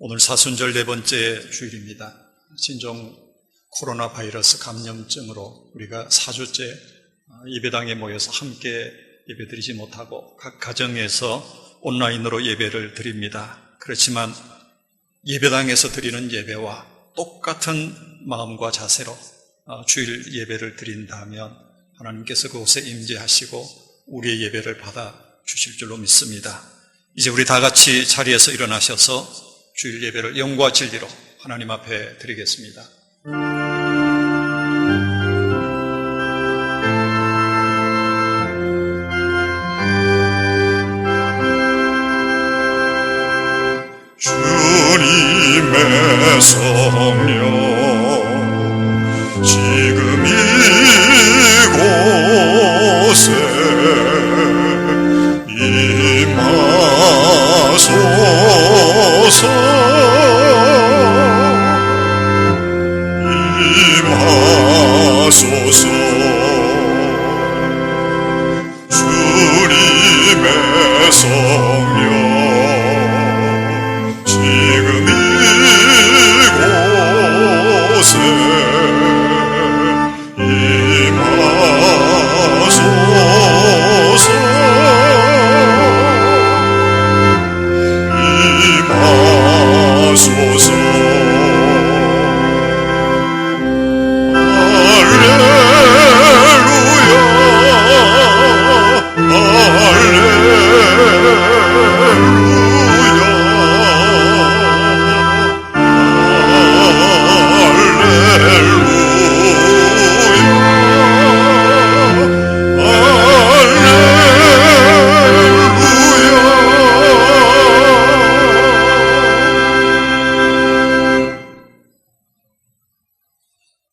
오늘 사순절 네 번째 주일입니다. 신종 코로나 바이러스 감염증으로 우리가 4주째 예배당에 모여서 함께 예배드리지 못하고 각 가정에서 온라인으로 예배를 드립니다. 그렇지만 예배당에서 드리는 예배와 똑같은 마음과 자세로 주일 예배를 드린다면 하나님께서 그곳에 임재하시고 우리의 예배를 받아 주실 줄로 믿습니다. 이제 우리 다 같이 자리에서 일어나셔서 주일 예배를 영과 진리로 하나님 앞에 드리겠습니다. 주님의 성령 지금 이곳에 임하소서. 임하소서. 주님의 성령 지금 이곳에 임하소서. 임하소서.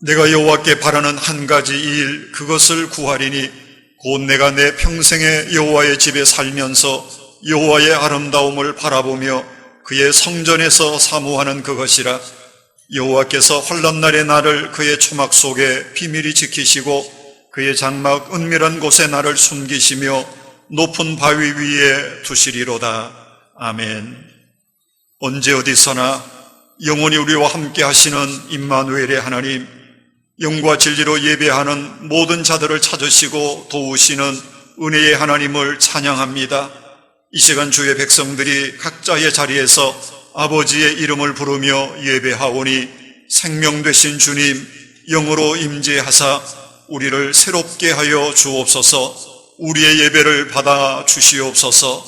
내가 여호와께 바라는 한 가지 일 그것을 구하리니 곧 내가 내 평생에 여호와의 집에 살면서 여호와의 아름다움을 바라보며 그의 성전에서 사모하는 그것이라. 여호와께서 환난날에 나를 그의 초막 속에 비밀히 지키시고 그의 장막 은밀한 곳에 나를 숨기시며 높은 바위 위에 두시리로다. 아멘. 언제 어디서나 영원히 우리와 함께 하시는 임마누엘의 하나님, 영과 진리로 예배하는 모든 자들을 찾으시고 도우시는 은혜의 하나님을 찬양합니다. 이 시간 주의 백성들이 각자의 자리에서 아버지의 이름을 부르며 예배하오니 생명 되신 주님 영으로 임재하사 우리를 새롭게 하여 주옵소서. 우리의 예배를 받아 주시옵소서.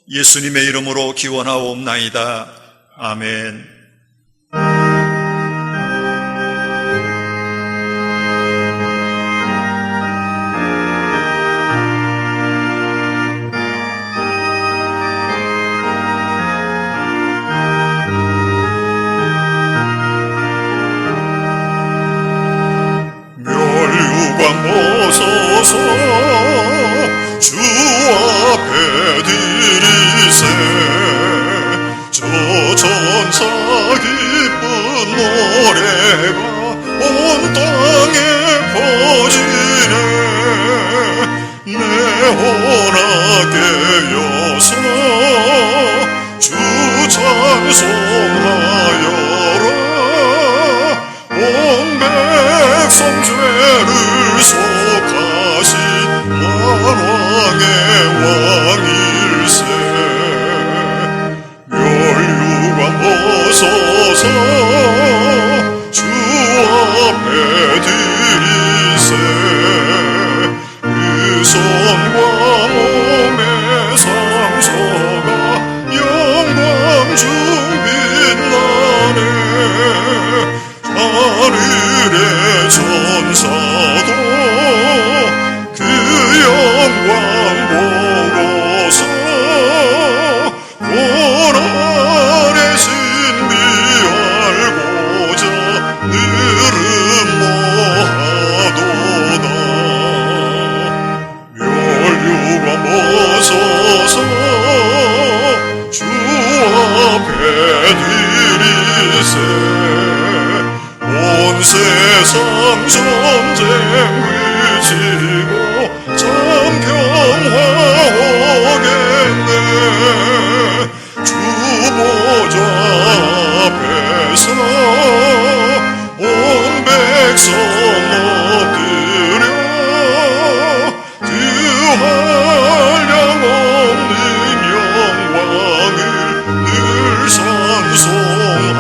예수님의 이름으로 기원하옵나이다. 아멘. 보소서. 주 앞에 드리세. 저 천사 기쁜 노래가 온 땅에 퍼지네. 내 혼하게 여서 주 찬송하여라. 온 백성 죄를 속하신 만왕의 왕일세. 멸류관 보소서. 주 앞에 드리세. 그 손과 몸의 상처가 영광 중 빛나네. 하늘의 천사도 그 영광 보고서 고난의 신비 알고자 늘은 모하도다. 멸류관 보소서. 주 앞에 드리세. 온 세상 전쟁 위치고 참 평화오겠네. 주 보좌 앞에서 온 백성 엎드려 그 한량 없는 영광을 늘 찬송합니다.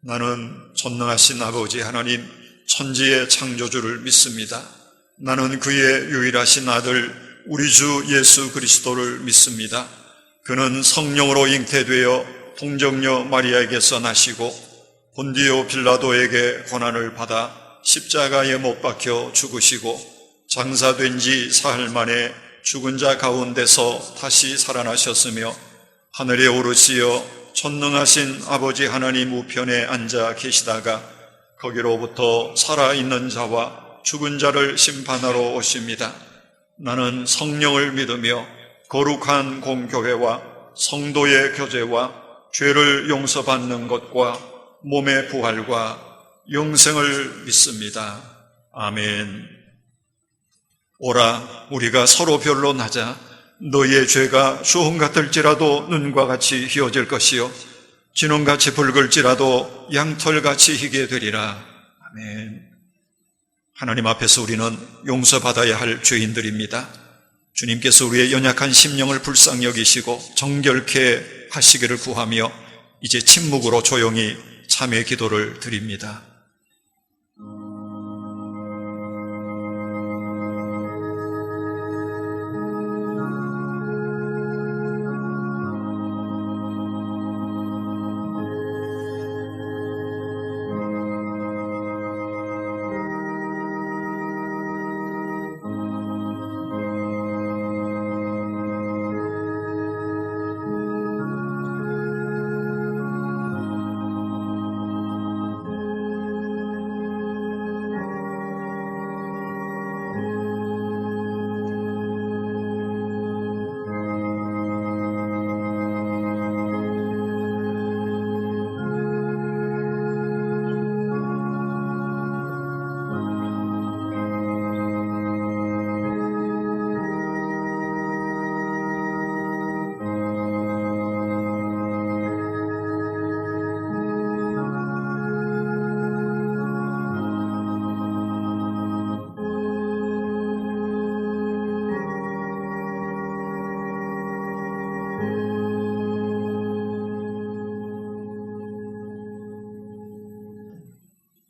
나는 전능하신 아버지 하나님 천지의 창조주를 믿습니다. 나는 그의 유일하신 아들 우리 주 예수 그리스도를 믿습니다. 그는 성령으로 잉태되어 동정녀 마리아에게서 나시고 본디오 빌라도에게 고난을 받아 십자가에 못 박혀 죽으시고 장사된 지 사흘 만에 죽은 자 가운데서 다시 살아나셨으며 하늘에 오르시어 전능하신 아버지 하나님 우편에 앉아 계시다가 거기로부터 살아있는 자와 죽은 자를 심판하러 오십니다. 나는 성령을 믿으며 거룩한 공교회와 성도의 교제와 죄를 용서받는 것과 몸의 부활과 영생을 믿습니다. 아멘. 오라, 우리가 서로 변론하자. 너희의 죄가 수홍 같을지라도 눈과 같이 희어질 것이요 진홍같이 붉을지라도 양털같이 희게 되리라. 아멘. 하나님 앞에서 우리는 용서받아야 할 죄인들입니다. 주님께서 우리의 연약한 심령을 불쌍히 여기시고 정결케 하시기를 구하며 이제 침묵으로 조용히 참회 기도를 드립니다.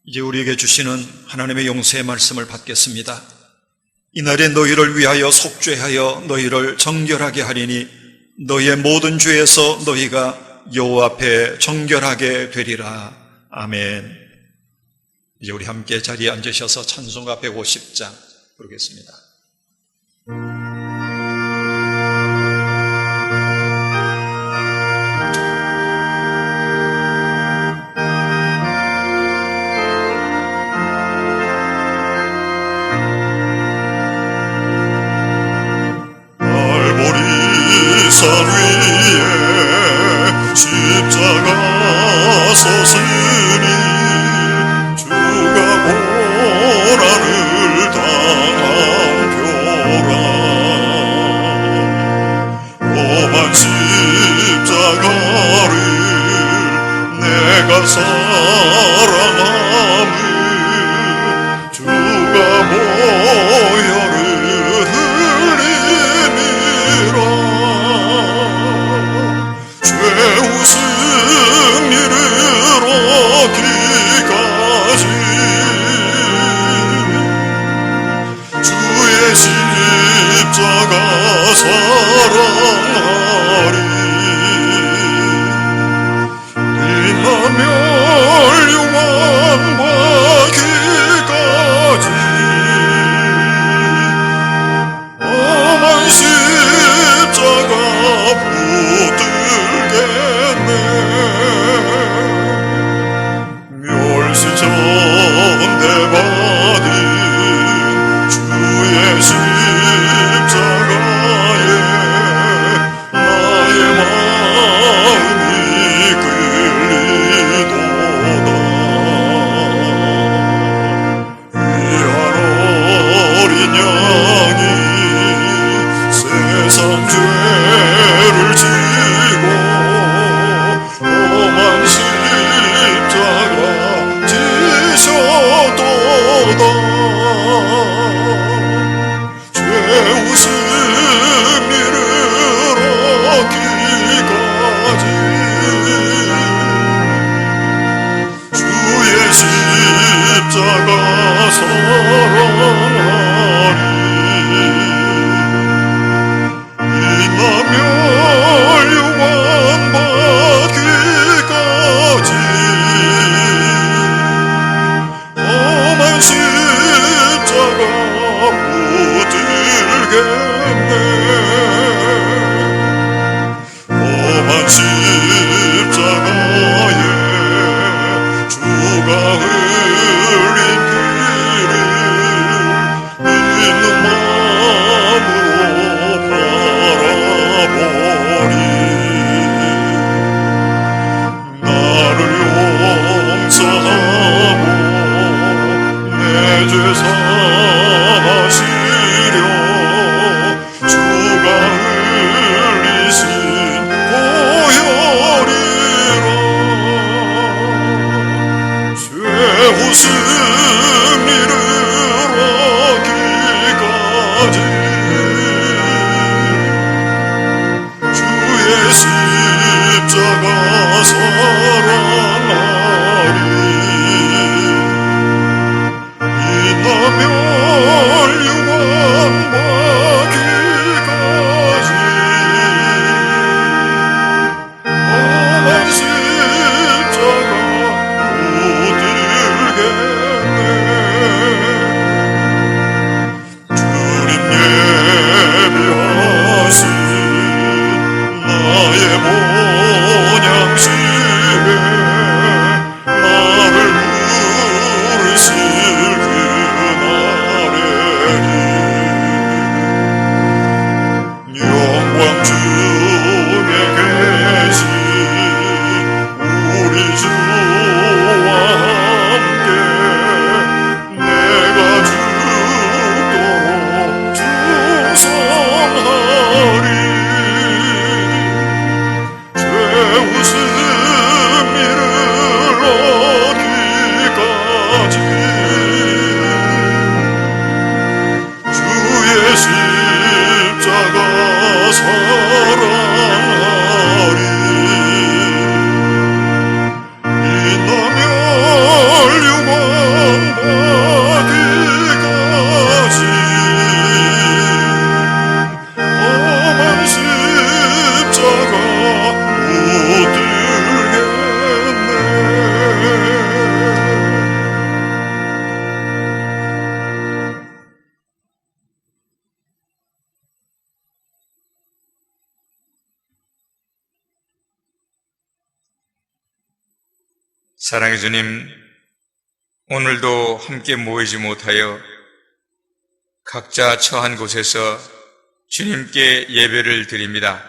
이제 우리에게 주시는 하나님의 용서의 말씀을 받겠습니다. 이날에 너희를 위하여 속죄하여 너희를 정결하게 하리니 너희의 모든 죄에서 너희가 여호와 앞에 정결하게 되리라. 아멘. 이제 우리 함께 자리에 앉으셔서 찬송가 150장 부르겠습니다. 산 위에 십자가 섰으니 주가 고난을 당한 표라. 험한 십자가를 내가 사랑함을 주가 보혈을 흘림이라. 죄우 승리를 얻기까지 주의 십자가 사랑하리. 빛나며 영원하기까지 험한 십자가 붙들겠네. 멸시전대받은 주의 십자가에 웃음 이르러기까지 주의 십자가 사랑하리 빛나며 유황받기까지 험한 십자가 붙들겠네 험한 십자가에 주가 흘린 피를 믿는 마음으로 바라보리 나를 용서하고 내 죄 사하시려 주가 흘리신 보혈이라 죄 웃음 이르러기까지 주의 십자가 사랑하리 빛나며 유황받기까지 험한 십자가 붙들겠네 주님 예비하신 나의 본향심에 나를 부르실 그날에는 영광 중에 계신 우리 주와 함께 내가 죽도록 충성하리 죄 웃음 이르러기까지 주의 십자가 사랑하리 빛나며 유황받기까지 험한 십자가 붙들겠네 사랑의 주님, 오늘도 함께 모이지 못하여 각자 처한 곳에서 주님께 예배를 드립니다.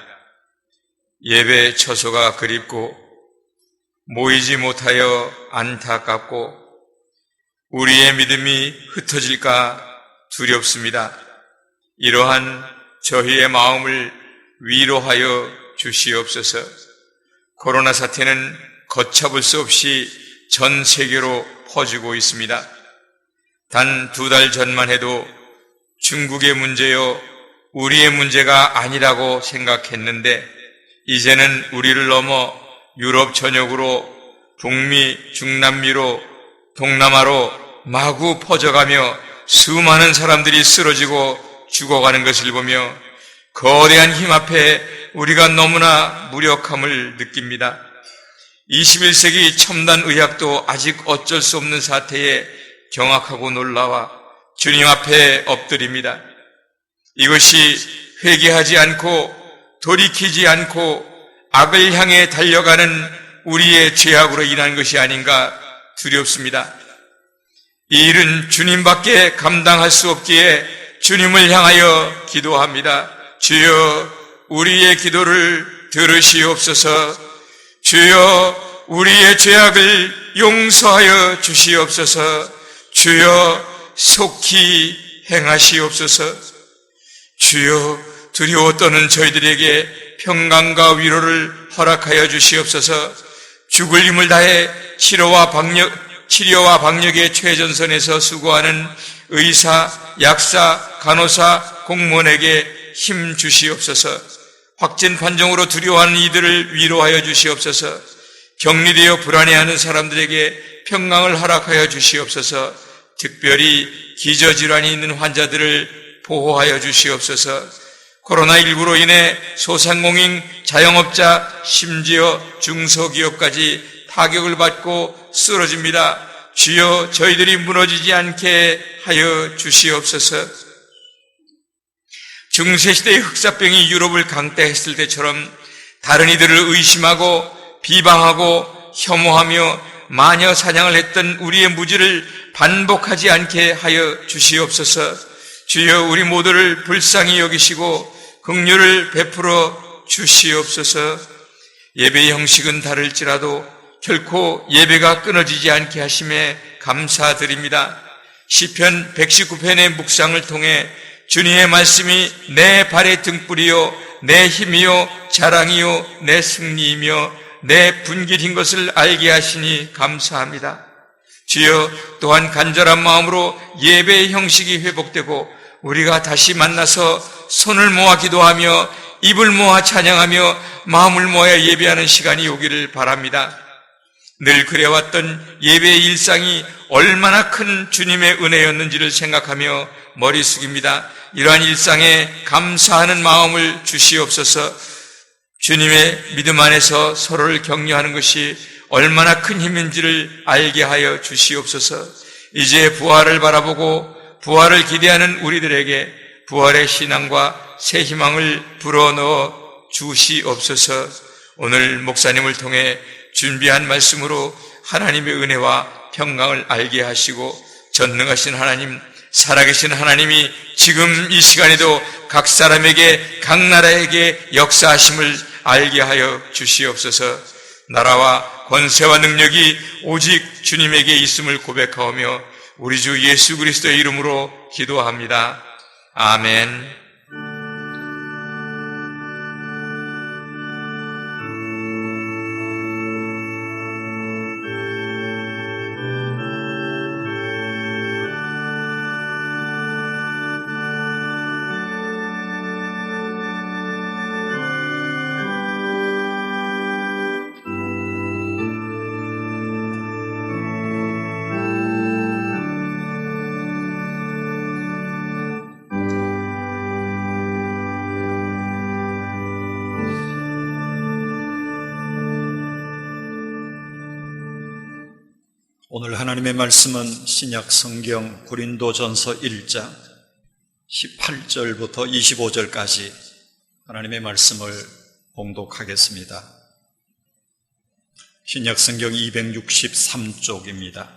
예배 처소가 그립고 모이지 못하여 안타깝고 우리의 믿음이 흩어질까 두렵습니다. 이러한 저희의 마음을 위로하여 주시옵소서. 코로나 사태는 걷잡을 수 없이 전 세계로 퍼지고 있습니다. 단 2달 전만 해도 중국의 문제요, 우리의 문제가 아니라고 생각했는데 이제는 우리를 넘어 유럽 전역으로 북미, 중남미로, 동남아로 마구 퍼져가며 수많은 사람들이 쓰러지고 죽어가는 것을 보며 거대한 힘 앞에 우리가 너무나 무력함을 느낍니다. 21세기 첨단 의학도 아직 어쩔 수 없는 사태에 경악하고 놀라와 주님 앞에 엎드립니다. 이것이 회개하지 않고 돌이키지 않고 악을 향해 달려가는 우리의 죄악으로 인한 것이 아닌가 두렵습니다. 이 일은 주님밖에 감당할 수 없기에 주님을 향하여 기도합니다. 주여, 우리의 기도를 들으시옵소서. 주여, 우리의 죄악을 용서하여 주시옵소서. 주여, 속히 행하시옵소서. 주여, 두려워 떠는 저희들에게 평강과 위로를 허락하여 주시옵소서. 죽을 힘을 다해 치료와 방역의 최전선에서 수고하는 의사, 약사, 간호사, 공무원에게 힘 주시옵소서. 확진 판정으로 두려워하는 이들을 위로하여 주시옵소서. 격리되어 불안해하는 사람들에게 평강을 허락하여 주시옵소서. 특별히 기저질환이 있는 환자들을 보호하여 주시옵소서. 코로나19로 인해 소상공인, 자영업자, 심지어 중소기업까지 타격을 받고 쓰러집니다. 주여, 저희들이 무너지지 않게 하여 주시옵소서. 중세시대의 흑사병이 유럽을 강타했을 때처럼 다른 이들을 의심하고 비방하고 혐오하며 마녀 사냥을 했던 우리의 무지를 반복하지 않게 하여 주시옵소서. 주여, 우리 모두를 불쌍히 여기시고 긍휼을 베풀어 주시옵소서. 예배의 형식은 다를지라도 결코 예배가 끊어지지 않게 하심에 감사드립니다. 시편 119편의 묵상을 통해 주님의 말씀이 내 발의 등불이요 내 힘이요 자랑이요 내 승리이며 내 분길인 것을 알게 하시니 감사합니다. 주여, 또한 간절한 마음으로 예배의 형식이 회복되고 우리가 다시 만나서 손을 모아 기도하며 입을 모아 찬양하며 마음을 모아 예배하는 시간이 오기를 바랍니다. 늘 그래왔던 예배의 일상이 얼마나 큰 주님의 은혜였는지를 생각하며 머리 숙입니다. 이러한 일상에 감사하는 마음을 주시옵소서. 주님의 믿음 안에서 서로를 격려하는 것이 얼마나 큰 힘인지를 알게 하여 주시옵소서. 이제 부활을 바라보고 부활을 기대하는 우리들에게 부활의 신앙과 새 희망을 불어넣어 주시옵소서. 오늘 목사님을 통해 준비한 말씀으로 하나님의 은혜와 평강을 알게 하시고 전능하신 하나님, 살아계신 하나님이 지금 이 시간에도 각 사람에게, 각 나라에게 역사하심을 알게 하여 주시옵소서. 나라와 권세와 능력이 오직 주님에게 있음을 고백하오며 우리 주 예수 그리스도의 이름으로 기도합니다. 아멘. 오늘 하나님의 말씀은 신약 성경 고린도전서 1장 18절부터 25절까지 하나님의 말씀을 봉독하겠습니다. 신약 성경 263쪽입니다.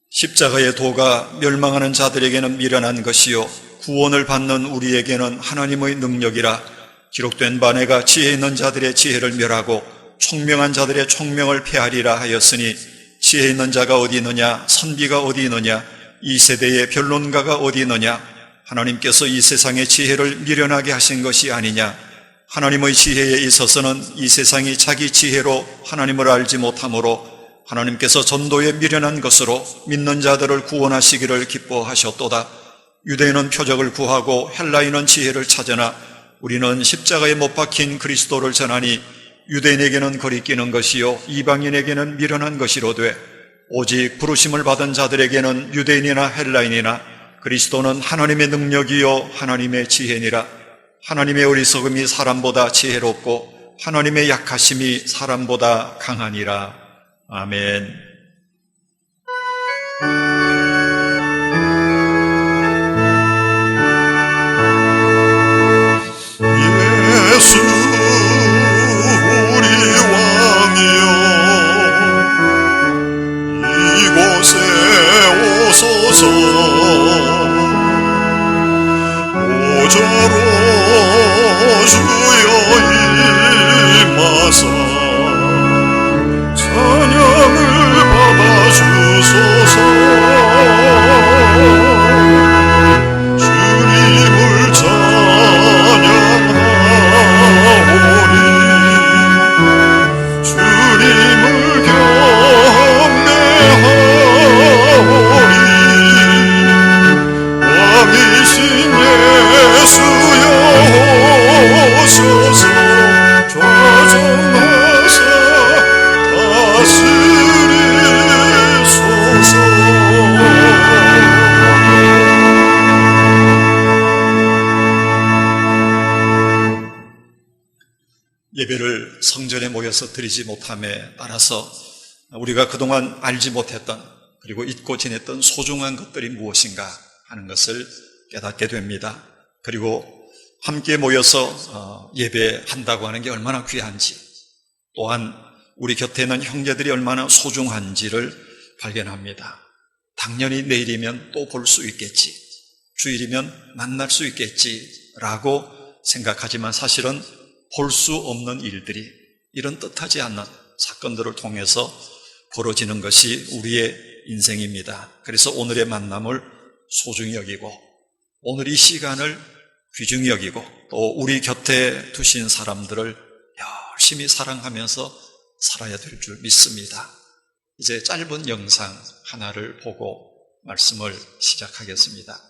십자가의 도가 멸망하는 자들에게는 미련한 것이요 구원을 받는 우리에게는 하나님의 능력이라. 기록된 바 내가 지혜 있는 자들의 지혜를 멸하고 총명한 자들의 총명을 폐하리라 하였으니 지혜 있는 자가 어디 있느냐, 선비가 어디 있느냐, 이 세대의 변론가가 어디 있느냐. 하나님께서 이 세상의 지혜를 미련하게 하신 것이 아니냐. 하나님의 지혜에 있어서는 이 세상이 자기 지혜로 하나님을 알지 못하므로 하나님께서 전도에 미련한 것으로 믿는 자들을 구원하시기를 기뻐하셨도다. 유대인은 표적을 구하고 헬라인은 지혜를 찾으나 우리는 십자가에 못 박힌 그리스도를 전하니 유대인에게는 거리끼는 것이요 이방인에게는 미련한 것이로되 오직 부르심을 받은 자들에게는 유대인이나 헬라인이나 그리스도는 하나님의 능력이요 하나님의 지혜니라. 하나님의 어리석음이 사람보다 지혜롭고 하나님의 약하심이 사람보다 강하니라. 아멘. 예수 우리 왕이여 이곳에 오소서. 오저로 주여 임하사 찬양을 받아주소서. 주님을 찬양하오니 주님을 경배하오니 예배를 성전에 모여서 드리지 못함에 따라서 우리가 그동안 알지 못했던 그리고 잊고 지냈던 소중한 것들이 무엇인가 하는 것을 깨닫게 됩니다. 그리고 함께 모여서 예배한다고 하는 게 얼마나 귀한지, 또한 우리 곁에 있는 형제들이 얼마나 소중한지를 발견합니다. 당연히 내일이면 또 볼 수 있겠지, 주일이면 만날 수 있겠지라고 생각하지만 사실은 볼 수 없는 일들이, 이런 뜻하지 않는 사건들을 통해서 벌어지는 것이 우리의 인생입니다. 그래서 오늘의 만남을 소중히 여기고, 오늘 이 시간을 귀중히 여기고, 또 우리 곁에 두신 사람들을 열심히 사랑하면서 살아야 될 줄 믿습니다. 이제 짧은 영상 하나를 보고 말씀을 시작하겠습니다.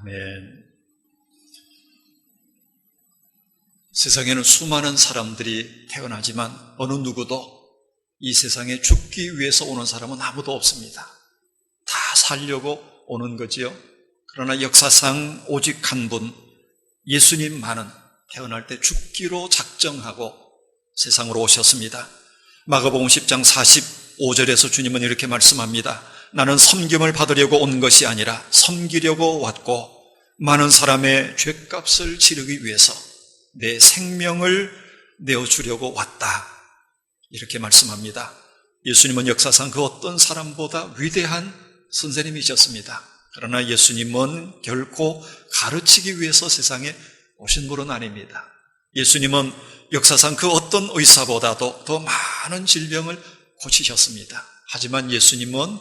아멘. 세상에는 수많은 사람들이 태어나지만 어느 누구도 이 세상에 죽기 위해서 오는 사람은 아무도 없습니다. 다 살려고 오는 거지요. 그러나 역사상 오직 한 분, 예수님만은 태어날 때 죽기로 작정하고 세상으로 오셨습니다. 마가복음 10장 45절에서 주님은 이렇게 말씀합니다. 나는 섬김을 받으려고 온 것이 아니라 섬기려고 왔고 많은 사람의 죗값을 치르기 위해서 내 생명을 내어주려고 왔다. 이렇게 말씀합니다. 예수님은 역사상 그 어떤 사람보다 위대한 선생님이셨습니다. 그러나 예수님은 결코 가르치기 위해서 세상에 오신 분은 아닙니다. 예수님은 역사상 그 어떤 의사보다도 더 많은 질병을 고치셨습니다. 하지만 예수님은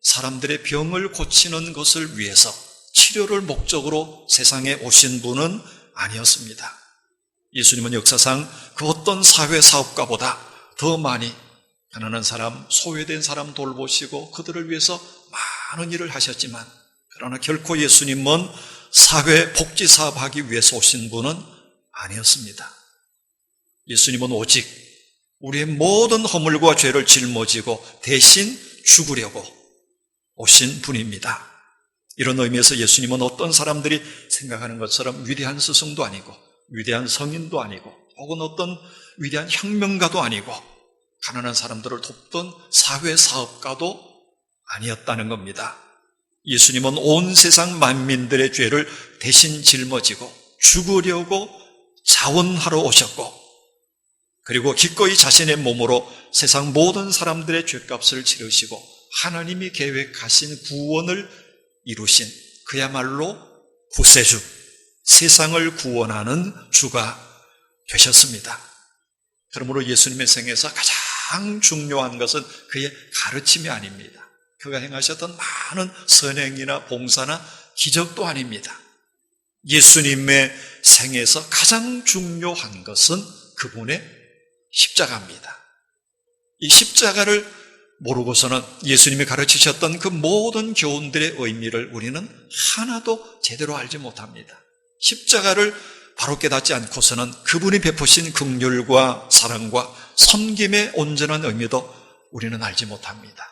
사람들의 병을 고치는 것을 위해서 치료를 목적으로 세상에 오신 분은 아니었습니다. 예수님은 역사상 그 어떤 사회사업가보다 더 많이 가난한 사람, 소외된 사람 돌보시고 그들을 위해서 많은 일을 하셨지만, 그러나 결코 예수님은 사회복지사업하기 위해서 오신 분은 아니었습니다. 예수님은 오직 우리의 모든 허물과 죄를 짊어지고 대신 죽으려고 오신 분입니다. 이런 의미에서 예수님은 어떤 사람들이 생각하는 것처럼 위대한 스승도 아니고 위대한 성인도 아니고 혹은 어떤 위대한 혁명가도 아니고 가난한 사람들을 돕던 사회사업가도 아니었다는 겁니다. 예수님은 온 세상 만민들의 죄를 대신 짊어지고 죽으려고 자원하러 오셨고, 그리고 기꺼이 자신의 몸으로 세상 모든 사람들의 죄값을 치르시고 하나님이 계획하신 구원을 이루신 그야말로 구세주, 세상을 구원하는 주가 되셨습니다. 그러므로 예수님의 생애에서 가장 중요한 것은 그의 가르침이 아닙니다. 그가 행하셨던 많은 선행이나 봉사나 기적도 아닙니다. 예수님의 생애에서 가장 중요한 것은 그분의 십자가입니다. 이 십자가를 모르고서는 예수님이 가르치셨던 그 모든 교훈들의 의미를 우리는 하나도 제대로 알지 못합니다. 십자가를 바로 깨닫지 않고서는 그분이 베푸신 긍휼과 사랑과 섬김의 온전한 의미도 우리는 알지 못합니다.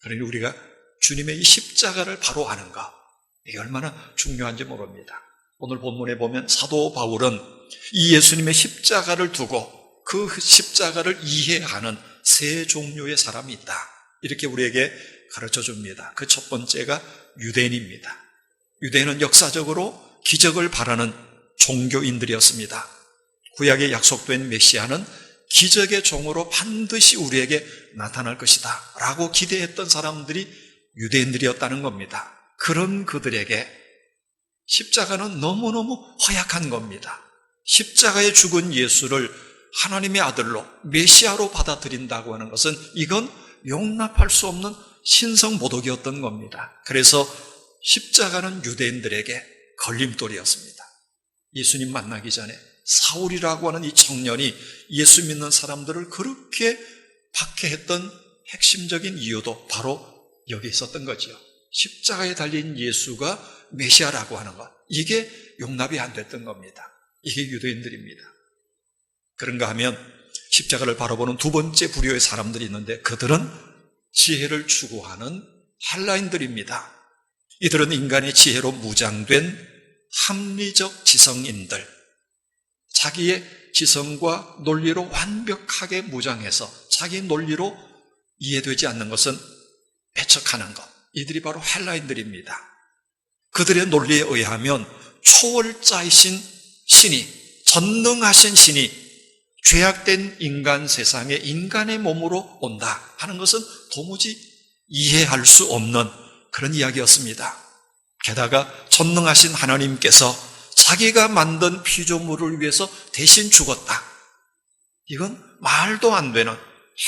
그러니 우리가 주님의 이 십자가를 바로 아는가, 이게 얼마나 중요한지 모릅니다. 오늘 본문에 보면 사도 바울은 이 예수님의 십자가를 두고 그 십자가를 이해하는 세 종류의 사람이 있다, 이렇게 우리에게 가르쳐 줍니다. 그 첫 번째가 유대인입니다. 유대인은 역사적으로 기적을 바라는 종교인들이었습니다. 구약에 약속된 메시아는 기적의 종으로 반드시 우리에게 나타날 것이다 라고 기대했던 사람들이 유대인들이었다는 겁니다. 그런 그들에게 십자가는 너무너무 허약한 겁니다. 십자가에 죽은 예수를 하나님의 아들로 메시아로 받아들인다고 하는 것은 이건 용납할 수 없는 신성모독이었던 겁니다. 그래서 십자가는 유대인들에게 걸림돌이었습니다. 예수님 만나기 전에 사울이라고 하는 이 청년이 예수 믿는 사람들을 그렇게 박해했던 핵심적인 이유도 바로 여기 있었던 거죠. 십자가에 달린 예수가 메시아라고 하는 것, 이게 용납이 안 됐던 겁니다. 이게 유대인들입니다. 그런가 하면 십자가를 바라보는 두 번째 부류의 사람들이 있는데 그들은 지혜를 추구하는 헬라인들입니다. 이들은 인간의 지혜로 무장된 합리적 지성인들, 자기의 지성과 논리로 완벽하게 무장해서 자기 논리로 이해되지 않는 것은 배척하는 것, 이들이 바로 헬라인들입니다. 그들의 논리에 의하면 초월자이신 신이, 전능하신 신이 죄악된 인간 세상에 인간의 몸으로 온다 하는 것은 도무지 이해할 수 없는 그런 이야기였습니다. 게다가 전능하신 하나님께서 자기가 만든 피조물을 위해서 대신 죽었다, 이건 말도 안 되는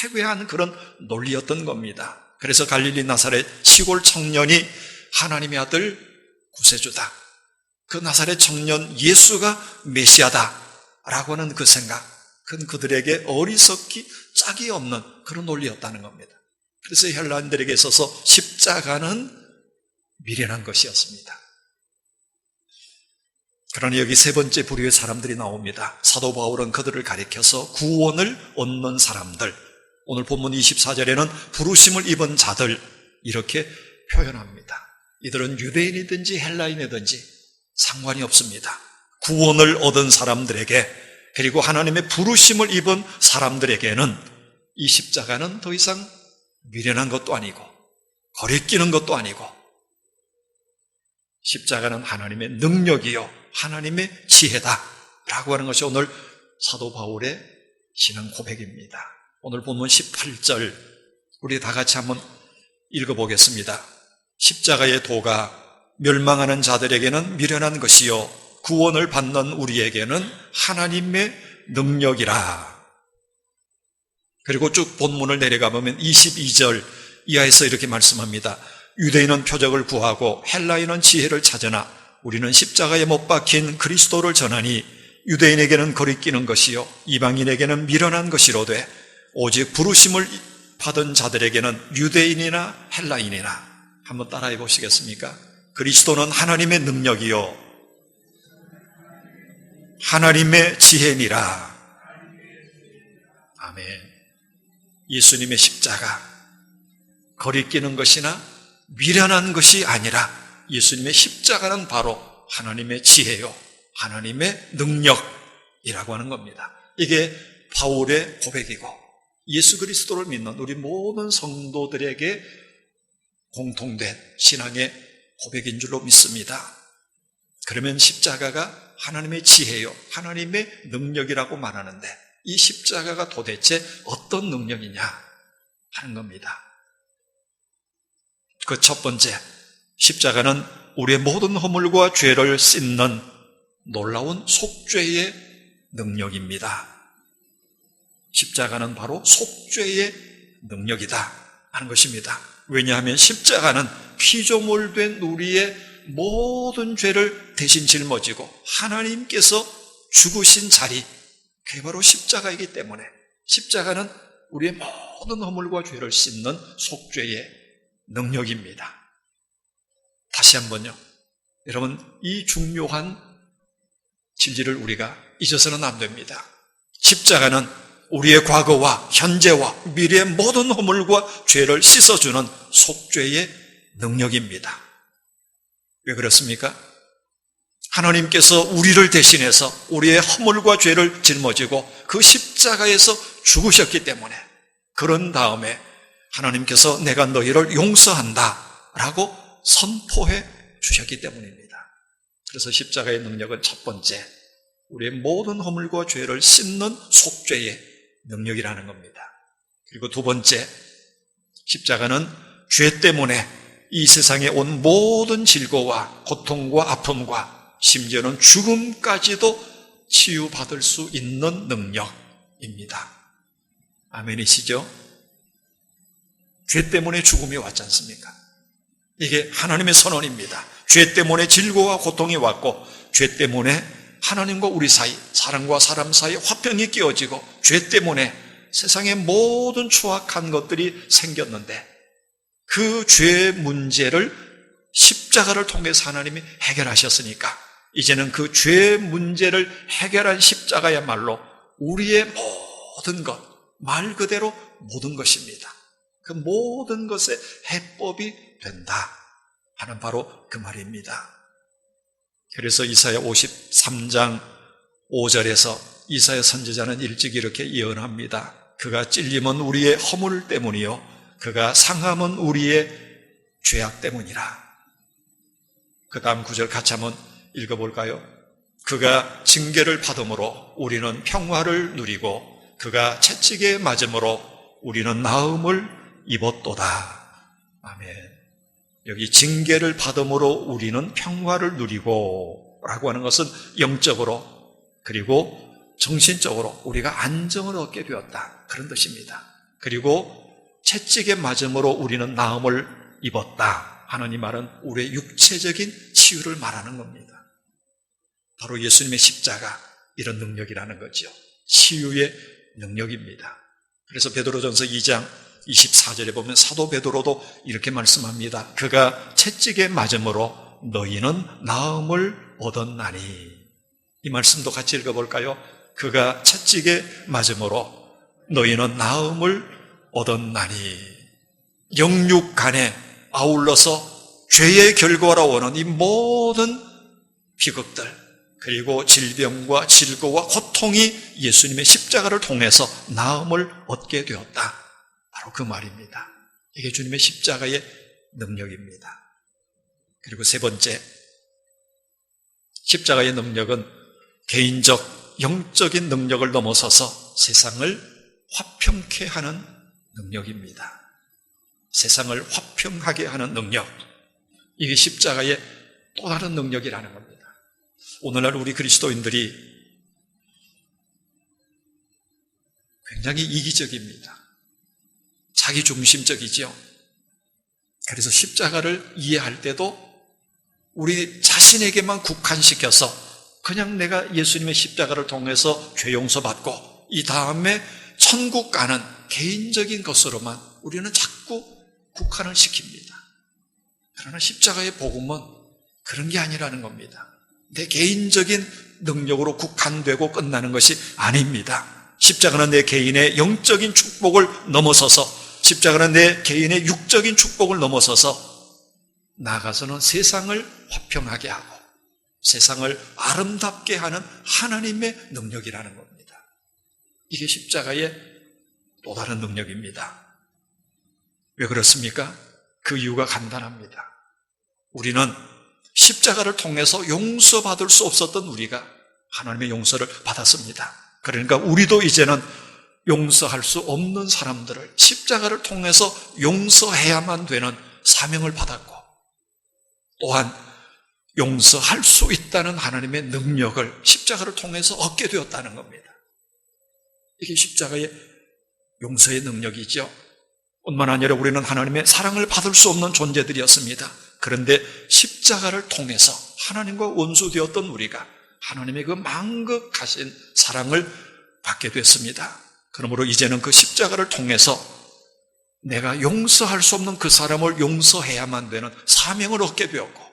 해괴한 그런 논리였던 겁니다. 그래서 갈릴리 나사렛 시골 청년이 하나님의 아들 구세주다, 그 나사렛 청년 예수가 메시아다라고 하는 그 생각, 그건 그들에게 어리석기 짝이 없는 그런 논리였다는 겁니다. 그래서 헬라인들에게 있어서 십자가는 미련한 것이었습니다. 그러나 여기 세 번째 부류의 사람들이 나옵니다. 사도 바울은 그들을 가리켜서 구원을 얻는 사람들, 오늘 본문 24절에는 부르심을 입은 자들, 이렇게 표현합니다. 이들은 유대인이든지 헬라인이든지 상관이 없습니다. 구원을 얻은 사람들에게, 그리고 하나님의 부르심을 입은 사람들에게는 이 십자가는 더 이상 미련한 것도 아니고 거리끼는 것도 아니고, 십자가는 하나님의 능력이요 하나님의 지혜다라고 하는 것이 오늘 사도 바울의 신앙 고백입니다. 오늘 본문 18절 우리 다 같이 한번 읽어보겠습니다. 십자가의 도가 멸망하는 자들에게는 미련한 것이요 구원을 받는 우리에게는 하나님의 능력이라. 그리고 쭉 본문을 내려가 보면 22절 이하에서 이렇게 말씀합니다. 유대인은 표적을 구하고 헬라인은 지혜를 찾으나 우리는 십자가에 못 박힌 그리스도를 전하니 유대인에게는 거리끼는 것이요 이방인에게는 미련한 것이로되 오직 부르심을 받은 자들에게는 유대인이나 헬라인이나. 한번 따라해 보시겠습니까? 그리스도는 하나님의 능력이요 하나님의 지혜니라. 아멘. 예수님의 십자가 거리끼는 것이나 미련한 것이 아니라 예수님의 십자가는 바로 하나님의 지혜요 하나님의 능력이라고 하는 겁니다. 이게 바울의 고백이고 예수 그리스도를 믿는 우리 모든 성도들에게 공통된 신앙의 고백인 줄로 믿습니다. 그러면 십자가가 하나님의 지혜요 하나님의 능력이라고 말하는데 이 십자가가 도대체 어떤 능력이냐 하는 겁니다. 그 첫 번째, 십자가는 우리의 모든 허물과 죄를 씻는 놀라운 속죄의 능력입니다. 십자가는 바로 속죄의 능력이다 하는 것입니다. 왜냐하면 십자가는 피조물된 우리의 모든 죄를 대신 짊어지고 하나님께서 죽으신 자리, 그게 바로 십자가이기 때문에 십자가는 우리의 모든 허물과 죄를 씻는 속죄의 능력입니다. 다시 한번요. 여러분, 이 중요한 진리를 우리가 잊어서는 안 됩니다. 십자가는 우리의 과거와 현재와 미래의 모든 허물과 죄를 씻어주는 속죄의 능력입니다. 왜 그렇습니까? 하나님께서 우리를 대신해서 우리의 허물과 죄를 짊어지고 그 십자가에서 죽으셨기 때문에, 그런 다음에 하나님께서 내가 너희를 용서한다 라고 선포해 주셨기 때문입니다. 그래서 십자가의 능력은 첫 번째, 우리의 모든 허물과 죄를 씻는 속죄의 능력이라는 겁니다. 그리고 두 번째, 십자가는 죄 때문에 이 세상에 온 모든 질고와 고통과 아픔과 심지어는 죽음까지도 치유받을 수 있는 능력입니다. 아멘이시죠? 죄 때문에 죽음이 왔지 않습니까? 이게 하나님의 선언입니다. 죄 때문에 질고와 고통이 왔고, 죄 때문에 하나님과 우리 사이, 사람과 사람 사이 화평이 끼어지고, 죄 때문에 세상의 모든 추악한 것들이 생겼는데, 그 죄 문제를 십자가를 통해서 하나님이 해결하셨으니까 이제는 그 죄 문제를 해결한 십자가야말로 우리의 모든 것, 말 그대로 모든 것입니다. 그 모든 것의 해법이 된다 하는 바로 그 말입니다. 그래서 이사야 53장 5절에서 이사야 선지자는 일찍 이렇게 예언합니다. 그가 찔림은 우리의 허물 때문이요 그가 상함은 우리의 죄악 때문이라. 그 다음 구절 같이 한번 읽어볼까요? 그가 징계를 받음으로 우리는 평화를 누리고 그가 채찍에 맞음으로 우리는 나음을 입었도다. 아멘. 여기 징계를 받음으로 우리는 평화를 누리고 라고 하는 것은 영적으로 그리고 정신적으로 우리가 안정을 얻게 되었다, 그런 뜻입니다. 그리고 채찍에 맞음으로 우리는 나음을 입었다 하는 이 말은 우리의 육체적인 치유를 말하는 겁니다. 바로 예수님의 십자가, 이런 능력이라는 거죠. 치유의 능력입니다. 그래서 베드로전서 2장 24절에 보면 사도 베드로도 이렇게 말씀합니다. 그가 채찍에 맞음으로 너희는 나음을 얻었나니. 이 말씀도 같이 읽어볼까요? 그가 채찍에 맞음으로 너희는 나음을 얻었나니. 영육 간에 아울러서 죄의 결과로 오는 이 모든 비극들, 그리고 질병과 질고와 고통이 예수님의 십자가를 통해서 나음을 얻게 되었다, 바로 그 말입니다. 이게 주님의 십자가의 능력입니다. 그리고 세 번째, 십자가의 능력은 개인적 영적인 능력을 넘어서서 세상을 화평케 하는 능력입니다. 세상을 화평하게 하는 능력, 이게 십자가의 또 다른 능력이라는 겁니다. 오늘날 우리 그리스도인들이 굉장히 이기적입니다. 자기중심적이죠. 그래서 십자가를 이해할 때도 우리 자신에게만 국한시켜서 그냥 내가 예수님의 십자가를 통해서 죄 용서받고 이 다음에 천국 가는 개인적인 것으로만 우리는 자꾸 국한을 시킵니다. 그러나 십자가의 복음은 그런 게 아니라는 겁니다. 내 개인적인 능력으로 국한되고 끝나는 것이 아닙니다. 십자가는 내 개인의 영적인 축복을 넘어서서, 십자가는 내 개인의 육적인 축복을 넘어서서 나아가서는 세상을 화평하게 하고 세상을 아름답게 하는 하나님의 능력이라는 겁니다. 이게 십자가의 또 다른 능력입니다. 왜 그렇습니까? 그 이유가 간단합니다. 우리는 십자가를 통해서 용서받을 수 없었던 우리가 하나님의 용서를 받았습니다. 그러니까 우리도 이제는 용서할 수 없는 사람들을 십자가를 통해서 용서해야만 되는 사명을 받았고, 또한 용서할 수 있다는 하나님의 능력을 십자가를 통해서 얻게 되었다는 겁니다. 이게 십자가의 용서의 능력이죠. 뿐만 아니라 우리는 하나님의 사랑을 받을 수 없는 존재들이었습니다. 그런데 십자가를 통해서 하나님과 원수되었던 우리가 하나님의 그 망극하신 사랑을 받게 됐습니다. 그러므로 이제는 그 십자가를 통해서 내가 용서할 수 없는 그 사람을 용서해야만 되는 사명을 얻게 되었고,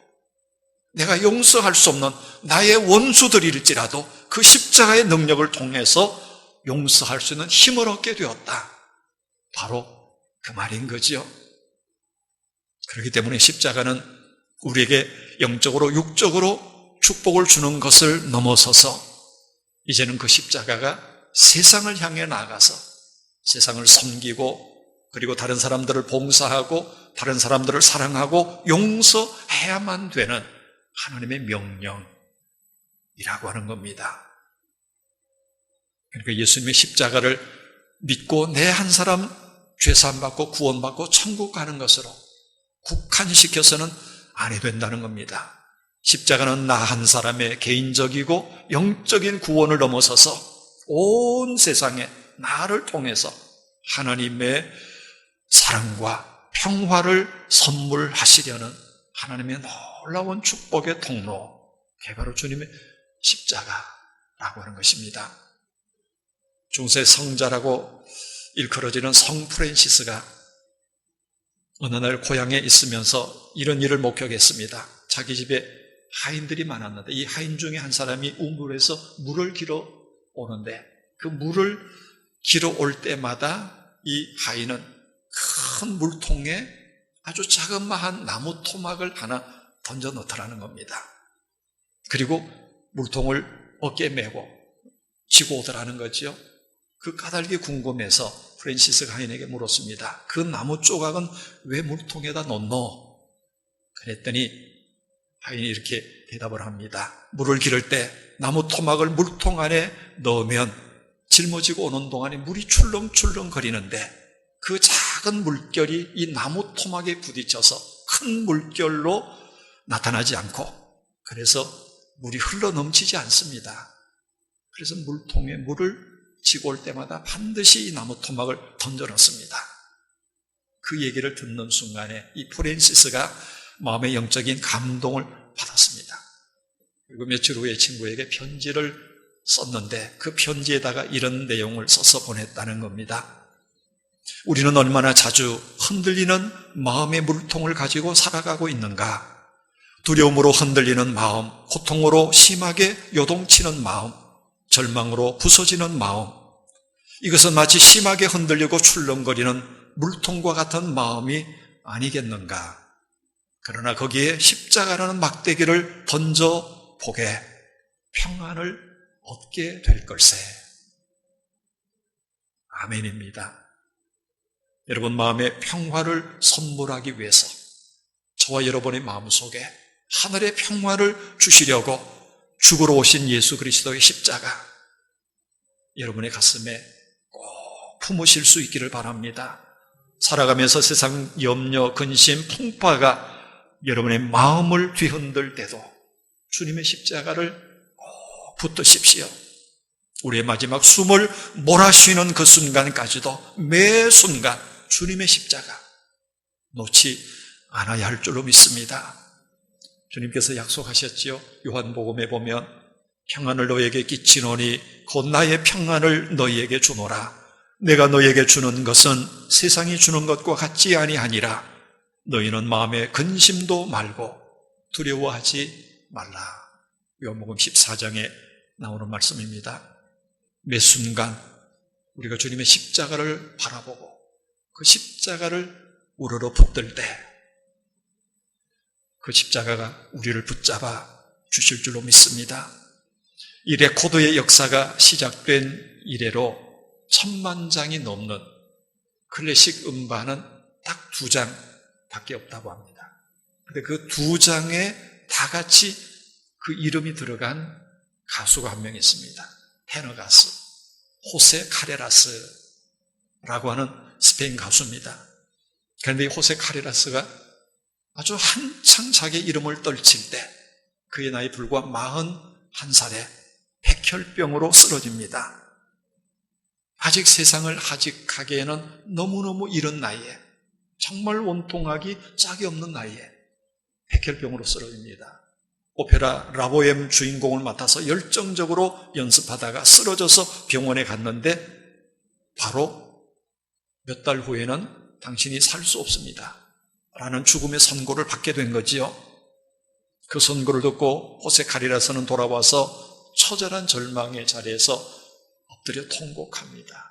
내가 용서할 수 없는 나의 원수들일지라도 그 십자가의 능력을 통해서 용서할 수 있는 힘을 얻게 되었다. 바로 그 말인 거지요. 그렇기 때문에 십자가는 우리에게 영적으로 육적으로 축복을 주는 것을 넘어서서 이제는 그 십자가가 세상을 향해 나가서 세상을 섬기고 그리고 다른 사람들을 봉사하고 다른 사람들을 사랑하고 용서해야만 되는 하나님의 명령이라고 하는 겁니다. 그러니까 예수님의 십자가를 믿고 내 한 사람 죄사함 받고 구원받고 천국 가는 것으로 국한시켜서는 안 된다는 겁니다. 십자가는 나 한 사람의 개인적이고 영적인 구원을 넘어서서 온 세상에 나를 통해서 하나님의 사랑과 평화를 선물하시려는 하나님의 놀라운 축복의 통로, 그게 바로 주님의 십자가라고 하는 것입니다. 중세 성자라고 일컬어지는 성 프란시스가 어느 날 고향에 있으면서 이런 일을 목격했습니다. 자기 집에 하인들이 많았는데 이 하인 중에 한 사람이 우물에서 물을 길어 오는데 그 물을 길어 올 때마다 이 하인은 큰 물통에 아주 자그마한 나무 토막을 하나 던져 넣더라는 겁니다. 그리고 물통을 어깨에 메고 지고 오더라는 거지요. 그 까닭이 궁금해서 프란시스가 하인에게 물었습니다. 그 나무 조각은 왜 물통에다 넣노? 그랬더니 하인이 이렇게 대답을 합니다. 물을 기를 때 나무 토막을 물통 안에 넣으면 짊어지고 오는 동안에 물이 출렁출렁 거리는데 그 작은 물결이 이 나무 토막에 부딪혀서 큰 물결로 나타나지 않고 그래서 물이 흘러 넘치지 않습니다. 그래서 물통에 물을 지고 올 때마다 반드시 이 나무 토막을 던져 넣습니다. 그 얘기를 듣는 순간에 이 프란시스가 마음의 영적인 감동을 받았습니다. 그리고 며칠 후에 친구에게 편지를 썼는데 그 편지에다가 이런 내용을 써서 보냈다는 겁니다. 우리는 얼마나 자주 흔들리는 마음의 물통을 가지고 살아가고 있는가? 두려움으로 흔들리는 마음, 고통으로 심하게 요동치는 마음, 절망으로 부서지는 마음, 이것은 마치 심하게 흔들리고 출렁거리는 물통과 같은 마음이 아니겠는가? 그러나 거기에 십자가라는 막대기를 던져보게 평안을 얻게 될 걸세. 아멘입니다. 여러분 마음의 평화를 선물하기 위해서 저와 여러분의 마음속에 하늘의 평화를 주시려고 죽으러 오신 예수 그리스도의 십자가 여러분의 가슴에 꼭 품으실 수 있기를 바랍니다. 살아가면서 세상 염려, 근심, 풍파가 여러분의 마음을 뒤흔들 때도 주님의 십자가를 꼭 붙드십시오. 우리의 마지막 숨을 몰아쉬는 그 순간까지도 매 순간 주님의 십자가 놓지 않아야 할 줄로 믿습니다. 주님께서 약속하셨지요. 요한복음에 보면 평안을 너에게 끼치노니 곧 나의 평안을 너희에게 주노라. 내가 너희에게 주는 것은 세상이 주는 것과 같지 아니하니라. 너희는 마음에 근심도 말고 두려워하지 말라. 요한복음 14장에 나오는 말씀입니다. 매 순간 우리가 주님의 십자가를 바라보고 그 십자가를 우러러 붙들 때 그 십자가가 우리를 붙잡아 주실 줄로 믿습니다. 이 레코드의 역사가 시작된 이래로 10,000장이 넘는 클래식 음반은 딱 2장밖에 없다고 합니다. 근데 그 2장에 다 같이 그 이름이 들어간 가수가 한 명 있습니다. 테너 가수 호세 카레라스라고 하는 스페인 가수입니다. 그런데 이 호세 카레라스가 아주 한창 자기 이름을 떨칠 때 그의 나이 불과 41살에 백혈병으로 쓰러집니다. 아직 세상을 하직하기에는 너무너무 이른 나이에 정말 원통하기 짝이 없는 나이에 백혈병으로 쓰러집니다. 오페라 라보엠 주인공을 맡아서 열정적으로 연습하다가 쓰러져서 병원에 갔는데 바로 몇 달 후에는 당신이 살 수 없습니다 라는 죽음의 선고를 받게 된 거지요. 그 선고를 듣고 호세 카리라스는 돌아와서 처절한 절망의 자리에서 엎드려 통곡합니다.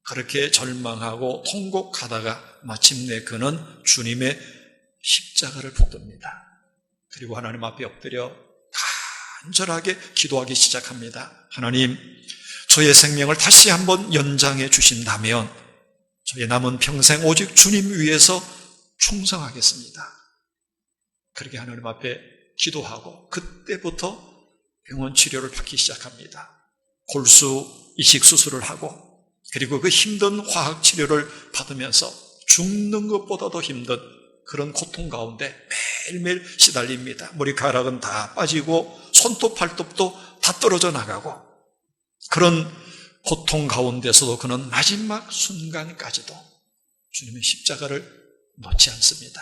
그렇게 절망하고 통곡하다가 마침내 그는 주님의 십자가를 붙듭니다. 그리고 하나님 앞에 엎드려 간절하게 기도하기 시작합니다. 하나님, 저의 생명을 다시 한번 연장해 주신다면 저의 남은 평생 오직 주님 위해서 충성하겠습니다. 그렇게 하나님 앞에 기도하고 그때부터 병원 치료를 받기 시작합니다. 골수 이식 수술을 하고 그리고 그 힘든 화학 치료를 받으면서 죽는 것보다도 힘든 그런 고통 가운데 매일매일 시달립니다. 머리카락은 다 빠지고 손톱 팔톱도 다 떨어져 나가고 그런 고통 가운데서도 그는 마지막 순간까지도 주님의 십자가를 놓지 않습니다.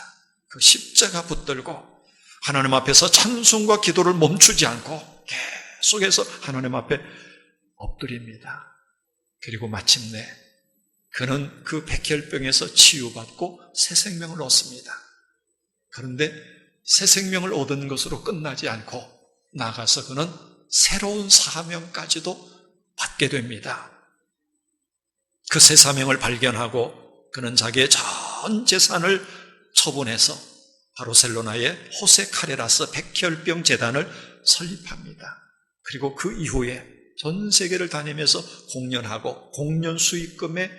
그 십자가 붙들고 하나님 앞에서 찬송과 기도를 멈추지 않고 계속해서 하나님 앞에 엎드립니다. 그리고 마침내 그는 그 백혈병에서 치유받고 새 생명을 얻습니다. 그런데 새 생명을 얻은 것으로 끝나지 않고 나가서 그는 새로운 사명까지도 받게 됩니다. 그 새 사명을 발견하고 그는 자기의 전 재산을 처분해서 바르셀로나의 호세 카레라스 백혈병 재단을 설립합니다. 그리고 그 이후에 전 세계를 다니면서 공연하고 공연 수익금의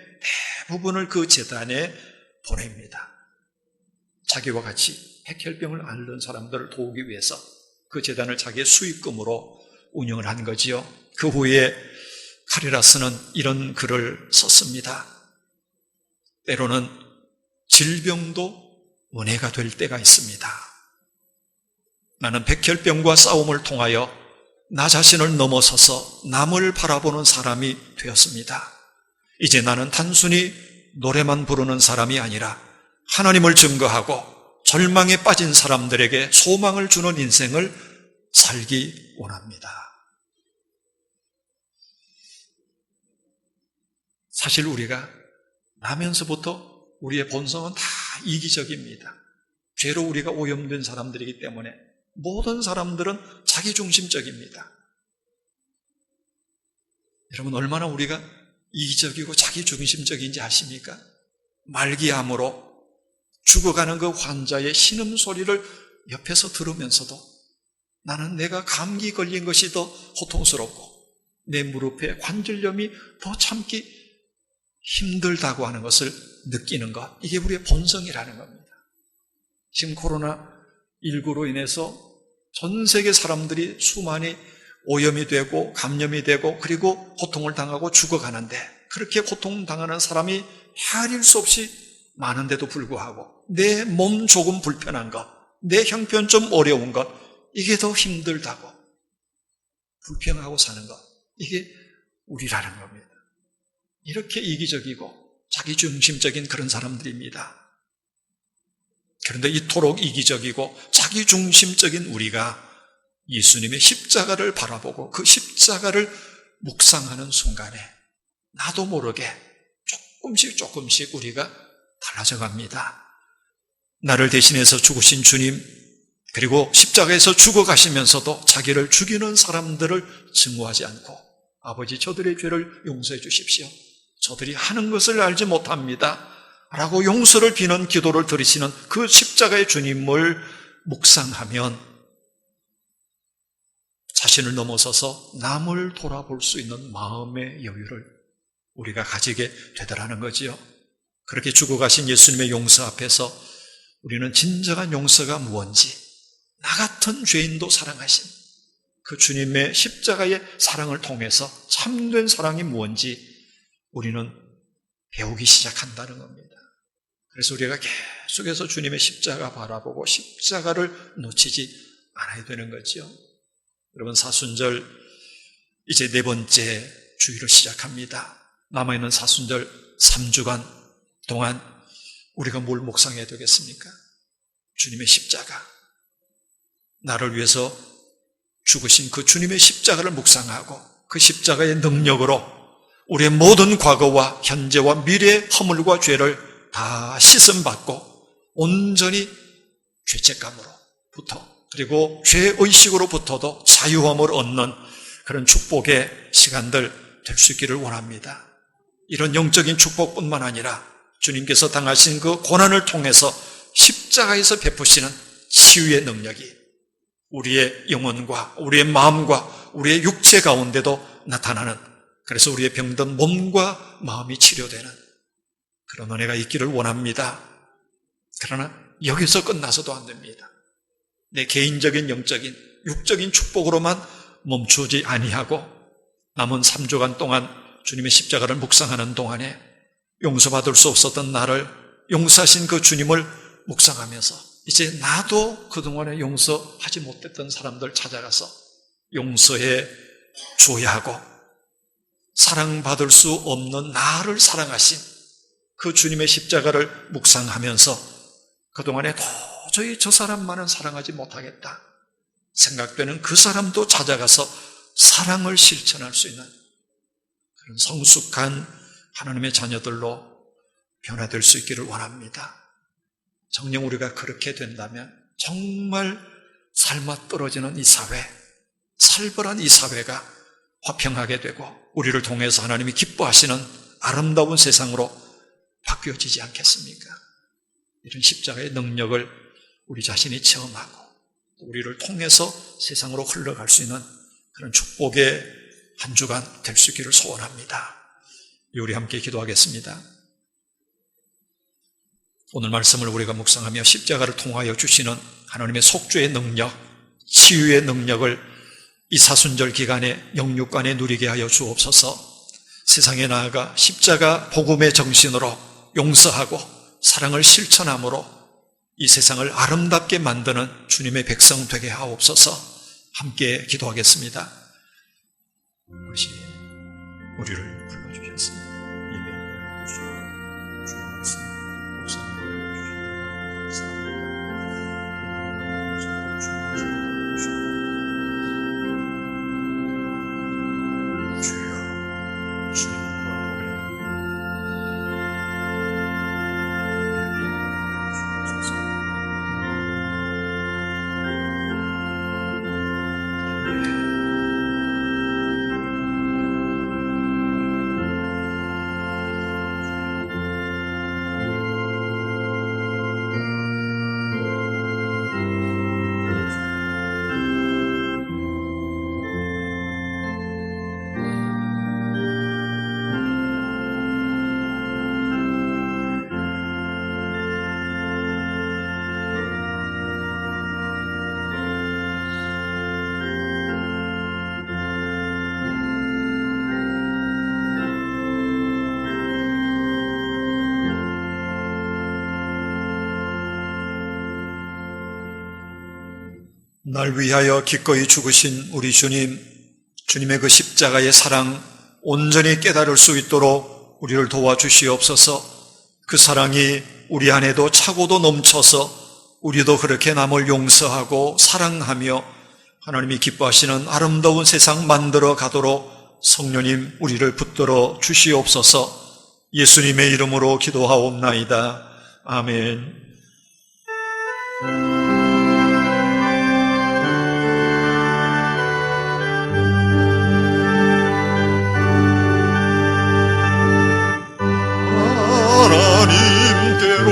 대부분을 그 재단에 보냅니다. 자기와 같이 백혈병을 앓는 사람들을 도우기 위해서 그 재단을 자기의 수익금으로 운영을 한 거지요. 그 후에 카레라스는 이런 글을 썼습니다. 때로는 질병도 은혜가 될 때가 있습니다. 나는 백혈병과 싸움을 통하여 나 자신을 넘어서서 남을 바라보는 사람이 되었습니다. 이제 나는 단순히 노래만 부르는 사람이 아니라 하나님을 증거하고 절망에 빠진 사람들에게 소망을 주는 인생을 살기 원합니다. 사실 우리가 나면서부터 우리의 본성은 다 이기적입니다. 죄로 우리가 오염된 사람들이기 때문에 모든 사람들은 자기중심적입니다. 여러분, 얼마나 우리가 이기적이고 자기중심적인지 아십니까? 말기암으로 죽어가는 그 환자의 신음소리를 옆에서 들으면서도 나는 내가 감기 걸린 것이 더 고통스럽고 내 무릎에 관절염이 더 참기 힘들다고 하는 것을 느끼는 것, 이게 우리의 본성이라는 겁니다. 지금 코로나19로 인해서 전 세계 사람들이 수많이 오염이 되고 감염이 되고 그리고 고통을 당하고 죽어가는데, 그렇게 고통당하는 사람이 헤아릴 수 없이 많은데도 불구하고 내 몸 조금 불편한 것, 내 형편 좀 어려운 것, 이게 더 힘들다고 불평하고 사는 것, 이게 우리라는 겁니다. 이렇게 이기적이고 자기중심적인 그런 사람들입니다. 그런데 이토록 이기적이고 자기중심적인 우리가 예수님의 십자가를 바라보고 그 십자가를 묵상하는 순간에 나도 모르게 조금씩 우리가 달라져 갑니다. 나를 대신해서 죽으신 주님, 그리고 십자가에서 죽어가시면서도 자기를 죽이는 사람들을 증오하지 않고, 아버지, 저들의 죄를 용서해 주십시오. 저들이 하는 것을 알지 못합니다 라고 용서를 비는 기도를 드리시는 그 십자가의 주님을 묵상하면 자신을 넘어서서 남을 돌아볼 수 있는 마음의 여유를 우리가 가지게 되더라는 거지요. 그렇게 죽어가신 예수님의 용서 앞에서 우리는 진정한 용서가 무엇인지, 나 같은 죄인도 사랑하신 그 주님의 십자가의 사랑을 통해서 참된 사랑이 무엇인지 우리는 배우기 시작한다는 겁니다. 그래서 우리가 계속해서 주님의 십자가 바라보고 십자가를 놓치지 않아야 되는 거죠. 여러분, 사순절 이제 4번째 주일을 시작합니다. 남아있는 사순절 3주간 동안 우리가 뭘 묵상해야 되겠습니까? 주님의 십자가, 나를 위해서 죽으신 그 주님의 십자가를 묵상하고 그 십자가의 능력으로 우리의 모든 과거와 현재와 미래의 허물과 죄를 다 씻음받고 온전히 죄책감으로부터 그리고 죄의식으로부터도 자유함을 얻는 그런 축복의 시간들 될 수 있기를 원합니다. 이런 영적인 축복뿐만 아니라 주님께서 당하신 그 고난을 통해서 십자가에서 베푸시는 치유의 능력이 우리의 영혼과 우리의 마음과 우리의 육체 가운데도 나타나는, 그래서 우리의 병든 몸과 마음이 치료되는 그런 은혜가 있기를 원합니다. 그러나 여기서 끝나서도 안 됩니다. 내 개인적인 영적인 육적인 축복으로만 멈추지 아니하고 남은 3주간 동안 주님의 십자가를 묵상하는 동안에 용서받을 수 없었던 나를 용서하신 그 주님을 묵상하면서 이제 나도 그동안에 용서하지 못했던 사람들 찾아가서 용서해 줘야 하고, 사랑받을 수 없는 나를 사랑하신 그 주님의 십자가를 묵상하면서 그동안에 도저히 저 사람만은 사랑하지 못하겠다 생각되는 그 사람도 찾아가서 사랑을 실천할 수 있는 그런 성숙한 하나님의 자녀들로 변화될 수 있기를 원합니다. 정녕 우리가 그렇게 된다면 정말 삶아 떨어지는 이 사회, 살벌한 이 사회가 화평하게 되고 우리를 통해서 하나님이 기뻐하시는 아름다운 세상으로 바뀌어지지 않겠습니까? 이런 십자가의 능력을 우리 자신이 체험하고 우리를 통해서 세상으로 흘러갈 수 있는 그런 축복의 한 주간 될 수 있기를 소원합니다. 우리 함께 기도하겠습니다. 오늘 말씀을 우리가 묵상하며 십자가를 통하여 주시는 하나님의 속죄의 능력, 치유의 능력을 이 사순절 기간에 영육간에 누리게 하여 주옵소서. 세상에 나아가 십자가 복음의 정신으로 용서하고 사랑을 실천함으로 이 세상을 아름답게 만드는 주님의 백성 되게 하옵소서. 함께 기도하겠습니다. 그것이 우리를 불러주셨습니다. 예배를 주시고 주의 말씀 묵상하여 주시고 감사합니다. 주여 주님과 날 위하여 기꺼이 죽으신 우리 주님, 주님의 그 십자가의 사랑 온전히 깨달을 수 있도록 우리를 도와주시옵소서. 그 사랑이 우리 안에도 차고도 넘쳐서 우리도 그렇게 남을 용서하고 사랑하며 하나님이 기뻐하시는 아름다운 세상 만들어 가도록 성령님 우리를 붙들어 주시옵소서. 예수님의 이름으로 기도하옵나이다. 아멘. 하나님께로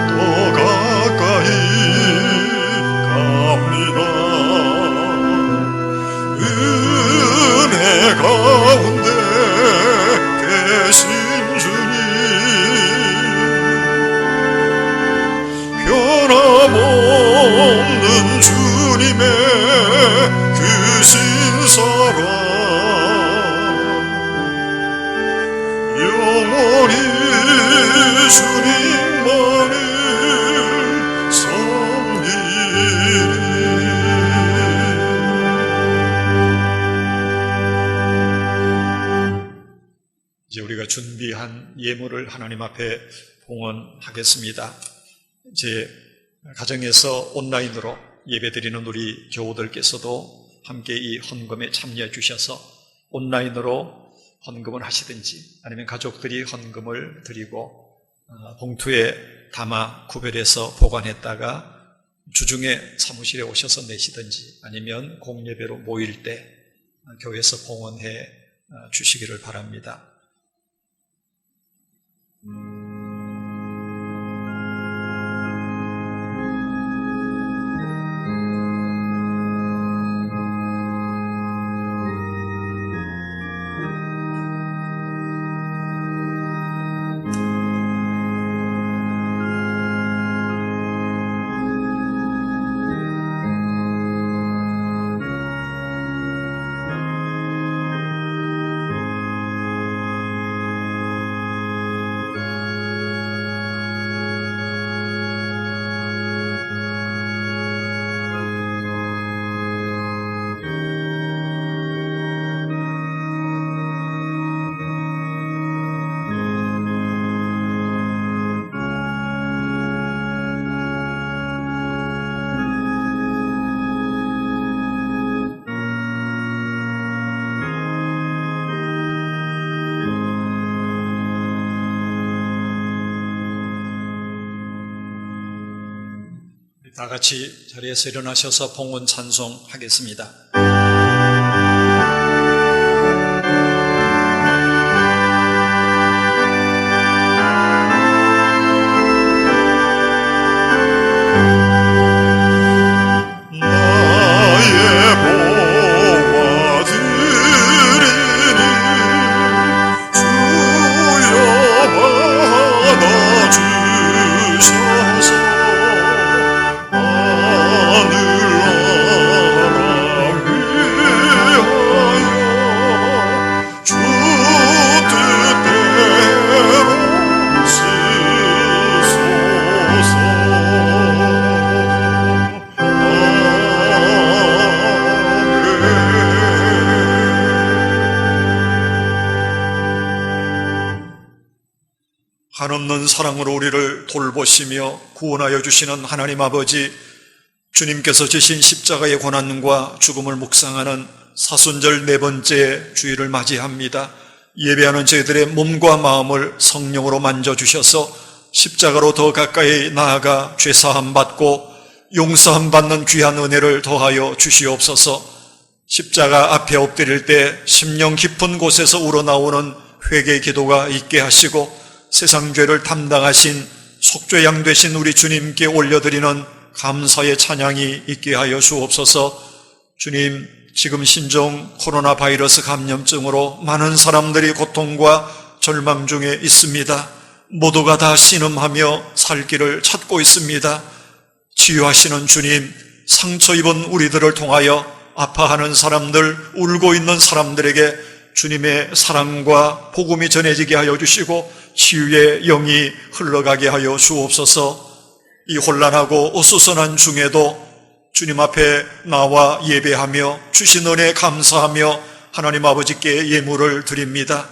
더 가까이 갑니다. 은혜 가운데 계신 주님, 변함없는 주님의 크신 사랑 영원히 주님만을 섬기리. 이제 우리가 준비한 예물을 하나님 앞에 봉헌하겠습니다. 이제 가정에서 온라인으로 예배드리는 우리 교우들께서도 함께 이 헌금에 참여해 주셔서 온라인으로 헌금을 하시든지 아니면 가족들이 헌금을 드리고 봉투에 담아 구별해서 보관했다가 주중에 사무실에 오셔서 내시든지 아니면 공예배로 모일 때 교회에서 봉헌해 주시기를 바랍니다. 다 같이 자리에서 일어나셔서 봉헌 찬송하겠습니다. 나의 보화 드리니 주여 받아주셔서 하늘나라 위하여 주 뜻대로 쓰소서. 한없는 사랑으로 우리를 돌보시며 구원하여 주시는 하나님 아버지, 주님께서 지신 십자가의 고난과 죽음을 묵상하는 사순절 네 번째 주일을 맞이합니다. 예배하는 저희들의 몸과 마음을 성령으로 만져주셔서 십자가로 더 가까이 나아가 죄사함 받고 용서함 받는 귀한 은혜를 더하여 주시옵소서. 십자가 앞에 엎드릴 때 심령 깊은 곳에서 우러나오는 회개 기도가 있게 하시고 세상 죄를 담당하신 속죄양 되신 우리 주님께 올려드리는 감사의 찬양이 있게 하여 주옵소서. 주님, 지금 신종 코로나 바이러스 감염증으로 많은 사람들이 고통과 절망 중에 있습니다. 모두가 다 신음하며 살 길을 찾고 있습니다. 치유하시는 주님, 상처 입은 우리들을 통하여 아파하는 사람들, 울고 있는 사람들에게 주님의 사랑과 복음이 전해지게 하여 주시고 치유의 영이 흘러가게 하여 주옵소서. 이 혼란하고 어수선한 중에도 주님 앞에 나와 예배하며 주신 은혜 감사하며 하나님 아버지께 예물을 드립니다.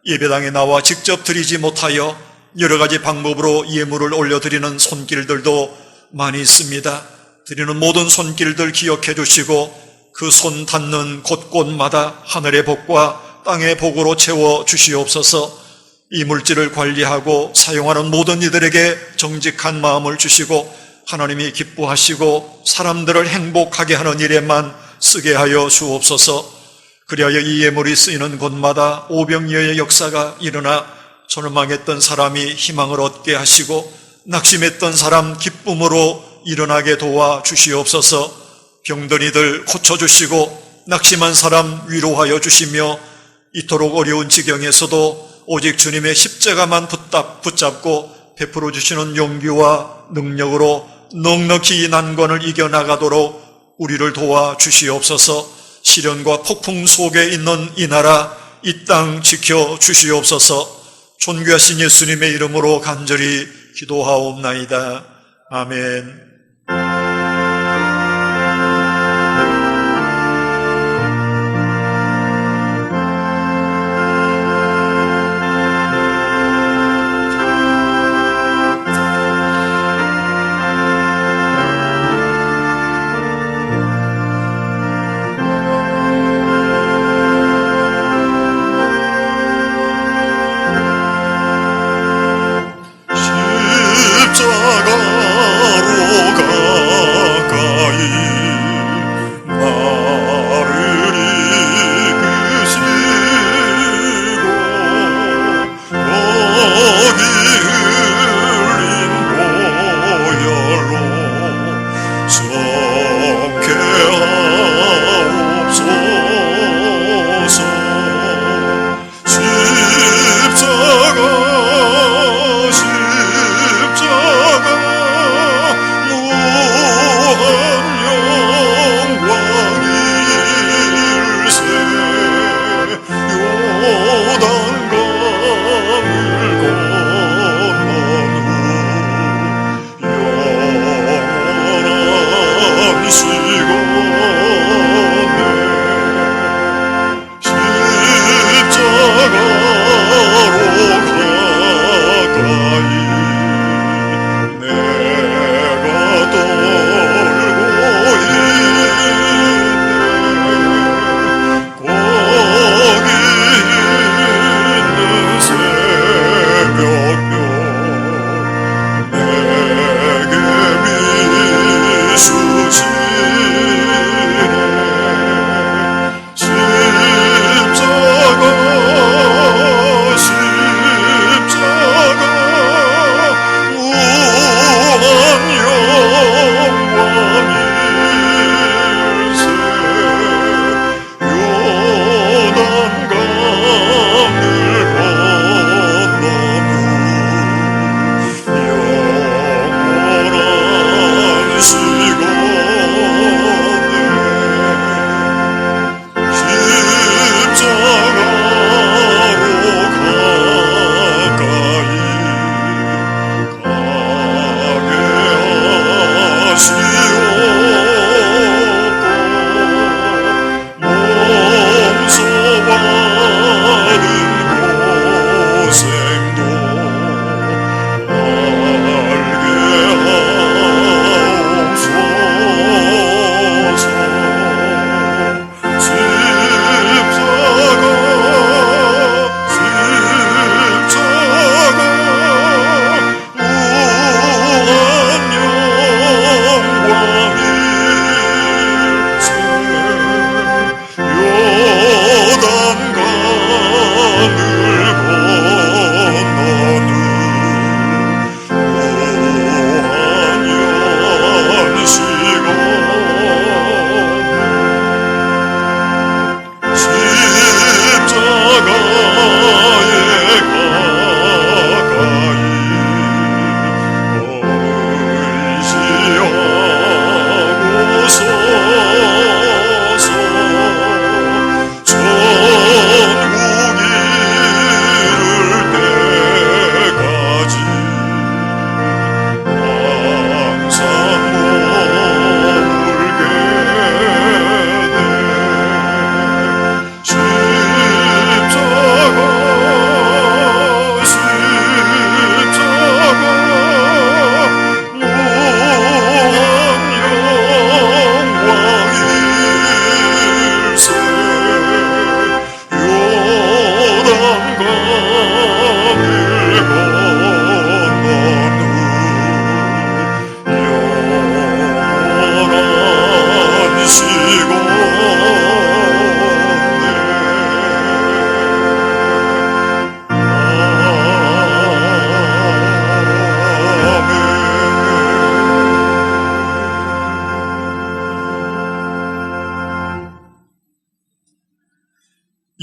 예배당에 나와 직접 드리지 못하여 여러 가지 방법으로 예물을 올려드리는 손길들도 많이 있습니다. 드리는 모든 손길들 기억해 주시고 그 손 닿는 곳곳마다 하늘의 복과 땅의 복으로 채워 주시옵소서. 이 물질을 관리하고 사용하는 모든 이들에게 정직한 마음을 주시고 하나님이 기뻐하시고 사람들을 행복하게 하는 일에만 쓰게 하여 주옵소서. 그리하여 이 예물이 쓰이는 곳마다 오병이어의 역사가 일어나 절망했던 사람이 희망을 얻게 하시고 낙심했던 사람 기쁨으로 일어나게 도와 주시옵소서. 병든 이들 고쳐주시고 낙심한 사람 위로하여 주시며 이토록 어려운 지경에서도 오직 주님의 십자가만 붙잡고 베풀어 주시는 용기와 능력으로 넉넉히 이 난관을 이겨나가도록 우리를 도와 주시옵소서. 시련과 폭풍 속에 있는 이 나라, 이 땅 지켜 주시옵소서. 존귀하신 예수님의 이름으로 간절히 기도하옵나이다. 아멘. 십자가로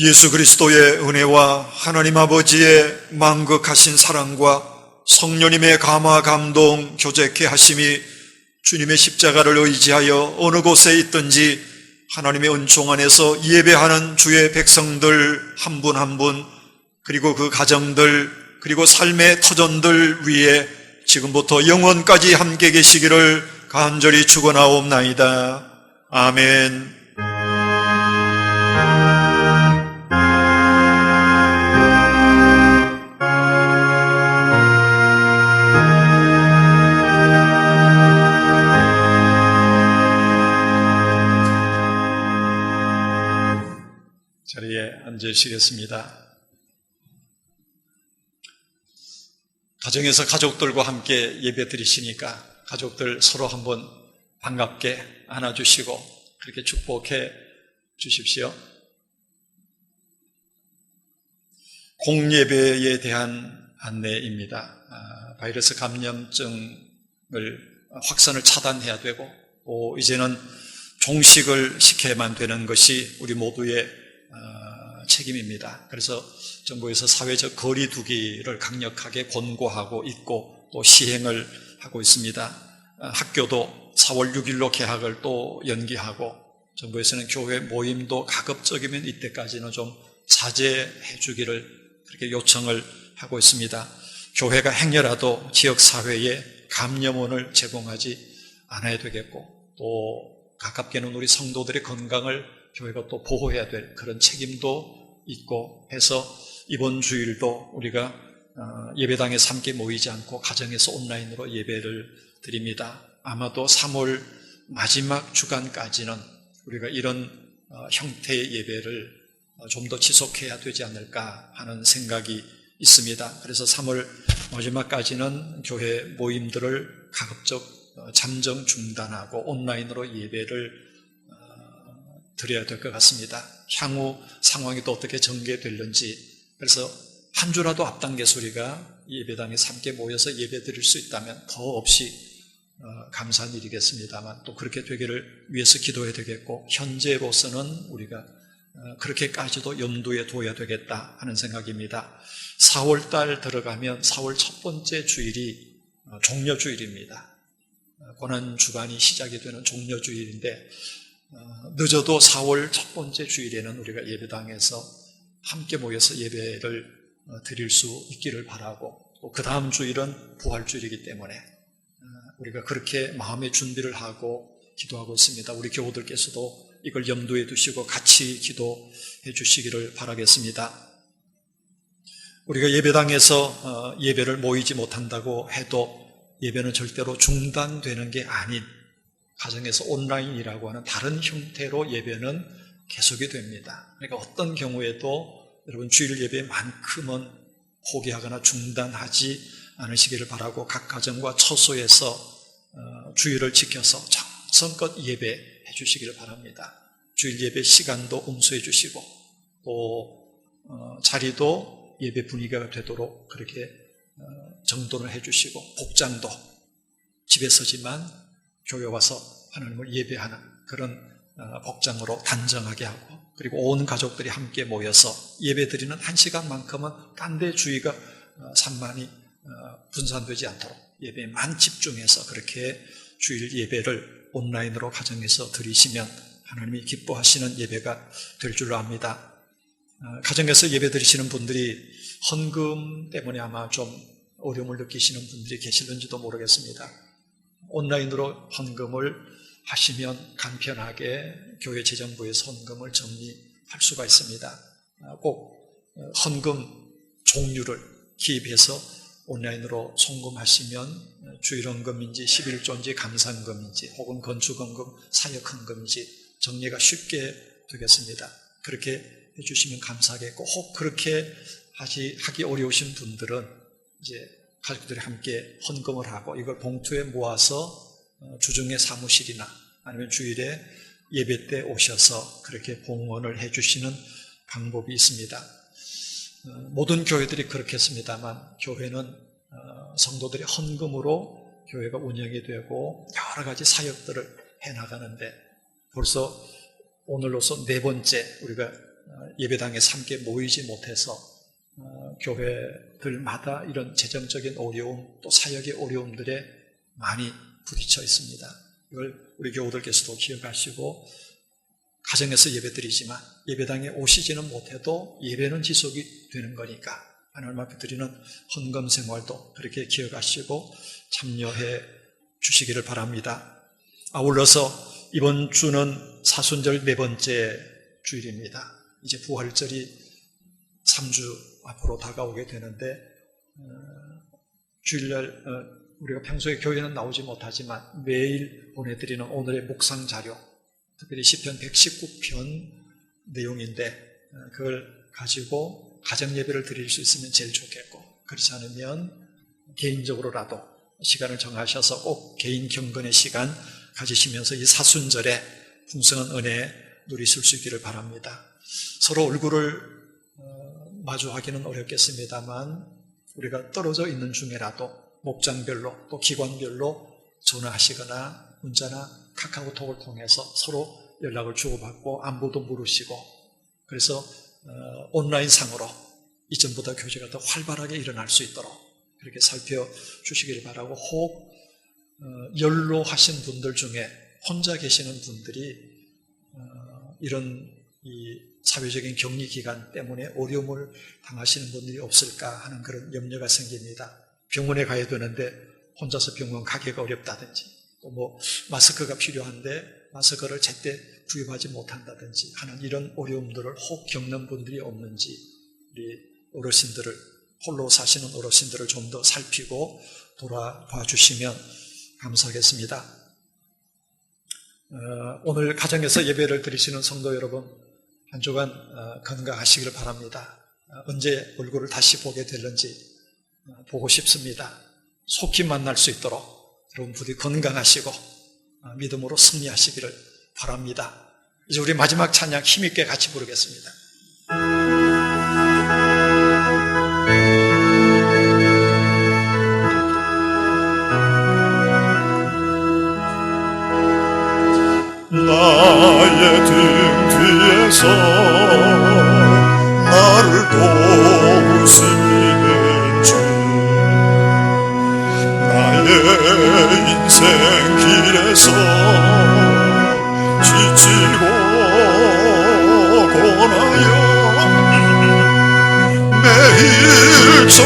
예수 그리스도의 은혜와 하나님 아버지의 만극하신 사랑과 성령님의 감화 감동 교제케 하심이 주님의 십자가를 의지하여 어느 곳에 있든지 하나님의 은총 안에서 예배하는 주의 백성들 한 분 한 분, 그리고 그 가정들, 그리고 삶의 터전들 위에 지금부터 영원까지 함께 계시기를 간절히 축원하옵나이다. 아멘. 자리에 앉으시겠습니다. 가정에서 가족들과 함께 예배 드리시니까 가족들 서로 한번 반갑게 안아주시고 그렇게 축복해 주십시오. 공예배에 대한 안내입니다. 바이러스 감염증을 확산을 차단해야 되고 또 이제는 종식을 시켜야만 되는 것이 우리 모두의 책임입니다. 그래서 정부에서 사회적 거리 두기를 강력하게 권고하고 있고 또 시행을 하고 있습니다. 학교도 4월 6일로 개학을 또 연기하고 정부에서는 교회 모임도 가급적이면 이때까지는 좀 자제해 주기를 그렇게 요청을 하고 있습니다. 교회가 행여라도 지역사회에 감염원을 제공하지 않아야 되겠고 또 가깝게는 우리 성도들의 건강을 교회가 또 보호해야 될 그런 책임도 있고 해서 이번 주일도 우리가 예배당에서 함께 모이지 않고 가정에서 온라인으로 예배를 드립니다. 아마도 3월 마지막 주간까지는 우리가 이런 형태의 예배를 좀 더 지속해야 되지 않을까 하는 생각이 있습니다. 그래서 3월 마지막까지는 교회 모임들을 가급적 잠정 중단하고 온라인으로 예배를 드려야 될 것 같습니다. 향후 상황이 또 어떻게 전개될는지 그래서 한 주라도 앞당겨서 우리가 예배당에서 함께 모여서 예배 드릴 수 있다면 더 없이 감사한 일이겠습니다만 또 그렇게 되기를 위해서 기도해야 되겠고 현재로서는 우리가 그렇게까지도 염두에 둬야 되겠다 하는 생각입니다. 4월달 들어가면 4월 첫 번째 주일이 종려주일입니다. 고난주간이 시작이 되는 종려주일인데 늦어도 4월 첫 번째 주일에는 우리가 예배당에서 함께 모여서 예배를 드릴 수 있기를 바라고 또 그 다음 주일은 부활주일이기 때문에 우리가 그렇게 마음의 준비를 하고 기도하고 있습니다. 우리 교우들께서도 이걸 염두에 두시고 같이 기도해 주시기를 바라겠습니다. 우리가 예배당에서 예배를 모이지 못한다고 해도 예배는 절대로 중단되는 게 아닌 가정에서 온라인이라고 하는 다른 형태로 예배는 계속이 됩니다. 그러니까 어떤 경우에도 여러분 주일 예배만큼은 포기하거나 중단하지 않으시기를 바라고 각 가정과 처소에서 주일을 지켜서 정성껏 예배해 주시기를 바랍니다. 주일 예배 시간도 음수해 주시고 또 자리도 예배 분위기가 되도록 그렇게 정돈을 해 주시고 복장도 집에서지만 교회 와서 하나님을 예배하는 그런 복장으로 단정하게 하고 그리고 온 가족들이 함께 모여서 예배 드리는 한 시간만큼은 딴 데 주의가 산만히 분산되지 않도록 예배만 집중해서 그렇게 주일 예배를 온라인으로 가정에서 드리시면 하나님이 기뻐하시는 예배가 될 줄로 압니다. 가정에서 예배 드리시는 분들이 헌금 때문에 아마 좀 어려움을 느끼시는 분들이 계실는지도 모르겠습니다. 온라인으로 헌금을 하시면 간편하게 교회 재정부에서 헌금을 정리할 수가 있습니다. 꼭 헌금 종류를 기입해서 온라인으로 송금하시면 주일헌금인지 11조인지 감사헌금인지 혹은 건축헌금, 사역헌금인지 정리가 쉽게 되겠습니다. 그렇게 해주시면 감사하겠고 혹 그렇게 하기 어려우신 분들은 이제 가족들이 함께 헌금을 하고 이걸 봉투에 모아서 주중에 사무실이나 아니면 주일에 예배 때 오셔서 그렇게 봉헌을 해주시는 방법이 있습니다. 모든 교회들이 그렇겠습니다만 교회는 성도들의 헌금으로 교회가 운영이 되고 여러 가지 사역들을 해나가는데 벌써 오늘로서 4번째 우리가 예배당에서 함께 모이지 못해서 교회들마다 이런 재정적인 어려움 또 사역의 어려움들에 많이 부딪혀 있습니다. 이걸 우리 교우들께서도 기억하시고 가정에서 예배드리지만 예배당에 오시지는 못해도 예배는 지속이 되는 거니까 하나님 앞에 드리는 헌금 생활도 그렇게 기억하시고 참여해 주시기를 바랍니다. 아울러서 이번 주는 사순절 네 번째 주일입니다. 이제 부활절이 3주 앞으로 다가오게 되는데 주일날 우리가 평소에 교회는 나오지 못하지만 매일 보내드리는 오늘의 묵상 자료, 특별히 시편 119편 내용인데 그걸 가지고 가정 예배를 드릴 수 있으면 제일 좋겠고, 그렇지 않으면 개인적으로라도 시간을 정하셔서 꼭 개인 경건의 시간 가지시면서 이 사순절에 풍성한 은혜 누리실 수 있기를 바랍니다. 서로 얼굴을 마주하기는 어렵겠습니다만 우리가 떨어져 있는 중에라도 목장별로 또 기관별로 전화하시거나 문자나 카카오톡을 통해서 서로 연락을 주고받고 안부도 물으시고, 그래서 온라인 상으로 이전보다 교제가 더 활발하게 일어날 수 있도록 그렇게 살펴주시기를 바라고, 혹 연로하신 분들 중에 혼자 계시는 분들이 이런 이 사회적인 격리 기간 때문에 어려움을 당하시는 분들이 없을까 하는 그런 염려가 생깁니다. 병원에 가야 되는데 혼자서 병원 가기가 어렵다든지, 또 마스크가 필요한데 마스크를 제때 구입하지 못한다든지 하는 이런 어려움들을 혹 겪는 분들이 없는지 우리 어르신들을, 홀로 사시는 어르신들을 좀 더 살피고 돌아봐 주시면 감사하겠습니다. 오늘 가정에서 예배를 드리시는 성도 여러분, 한 주간 건강하시기를 바랍니다. 언제 얼굴을 다시 보게 될는지 보고 싶습니다. 속히 만날 수 있도록 여러분 부디 건강하시고 믿음으로 승리하시기를 바랍니다. 이제 우리 마지막 찬양 힘있게 같이 부르겠습니다. 나의 등 뒤에서 나를 도우시는 주, 나의 인생 길에서 지치고 고나여 매일 저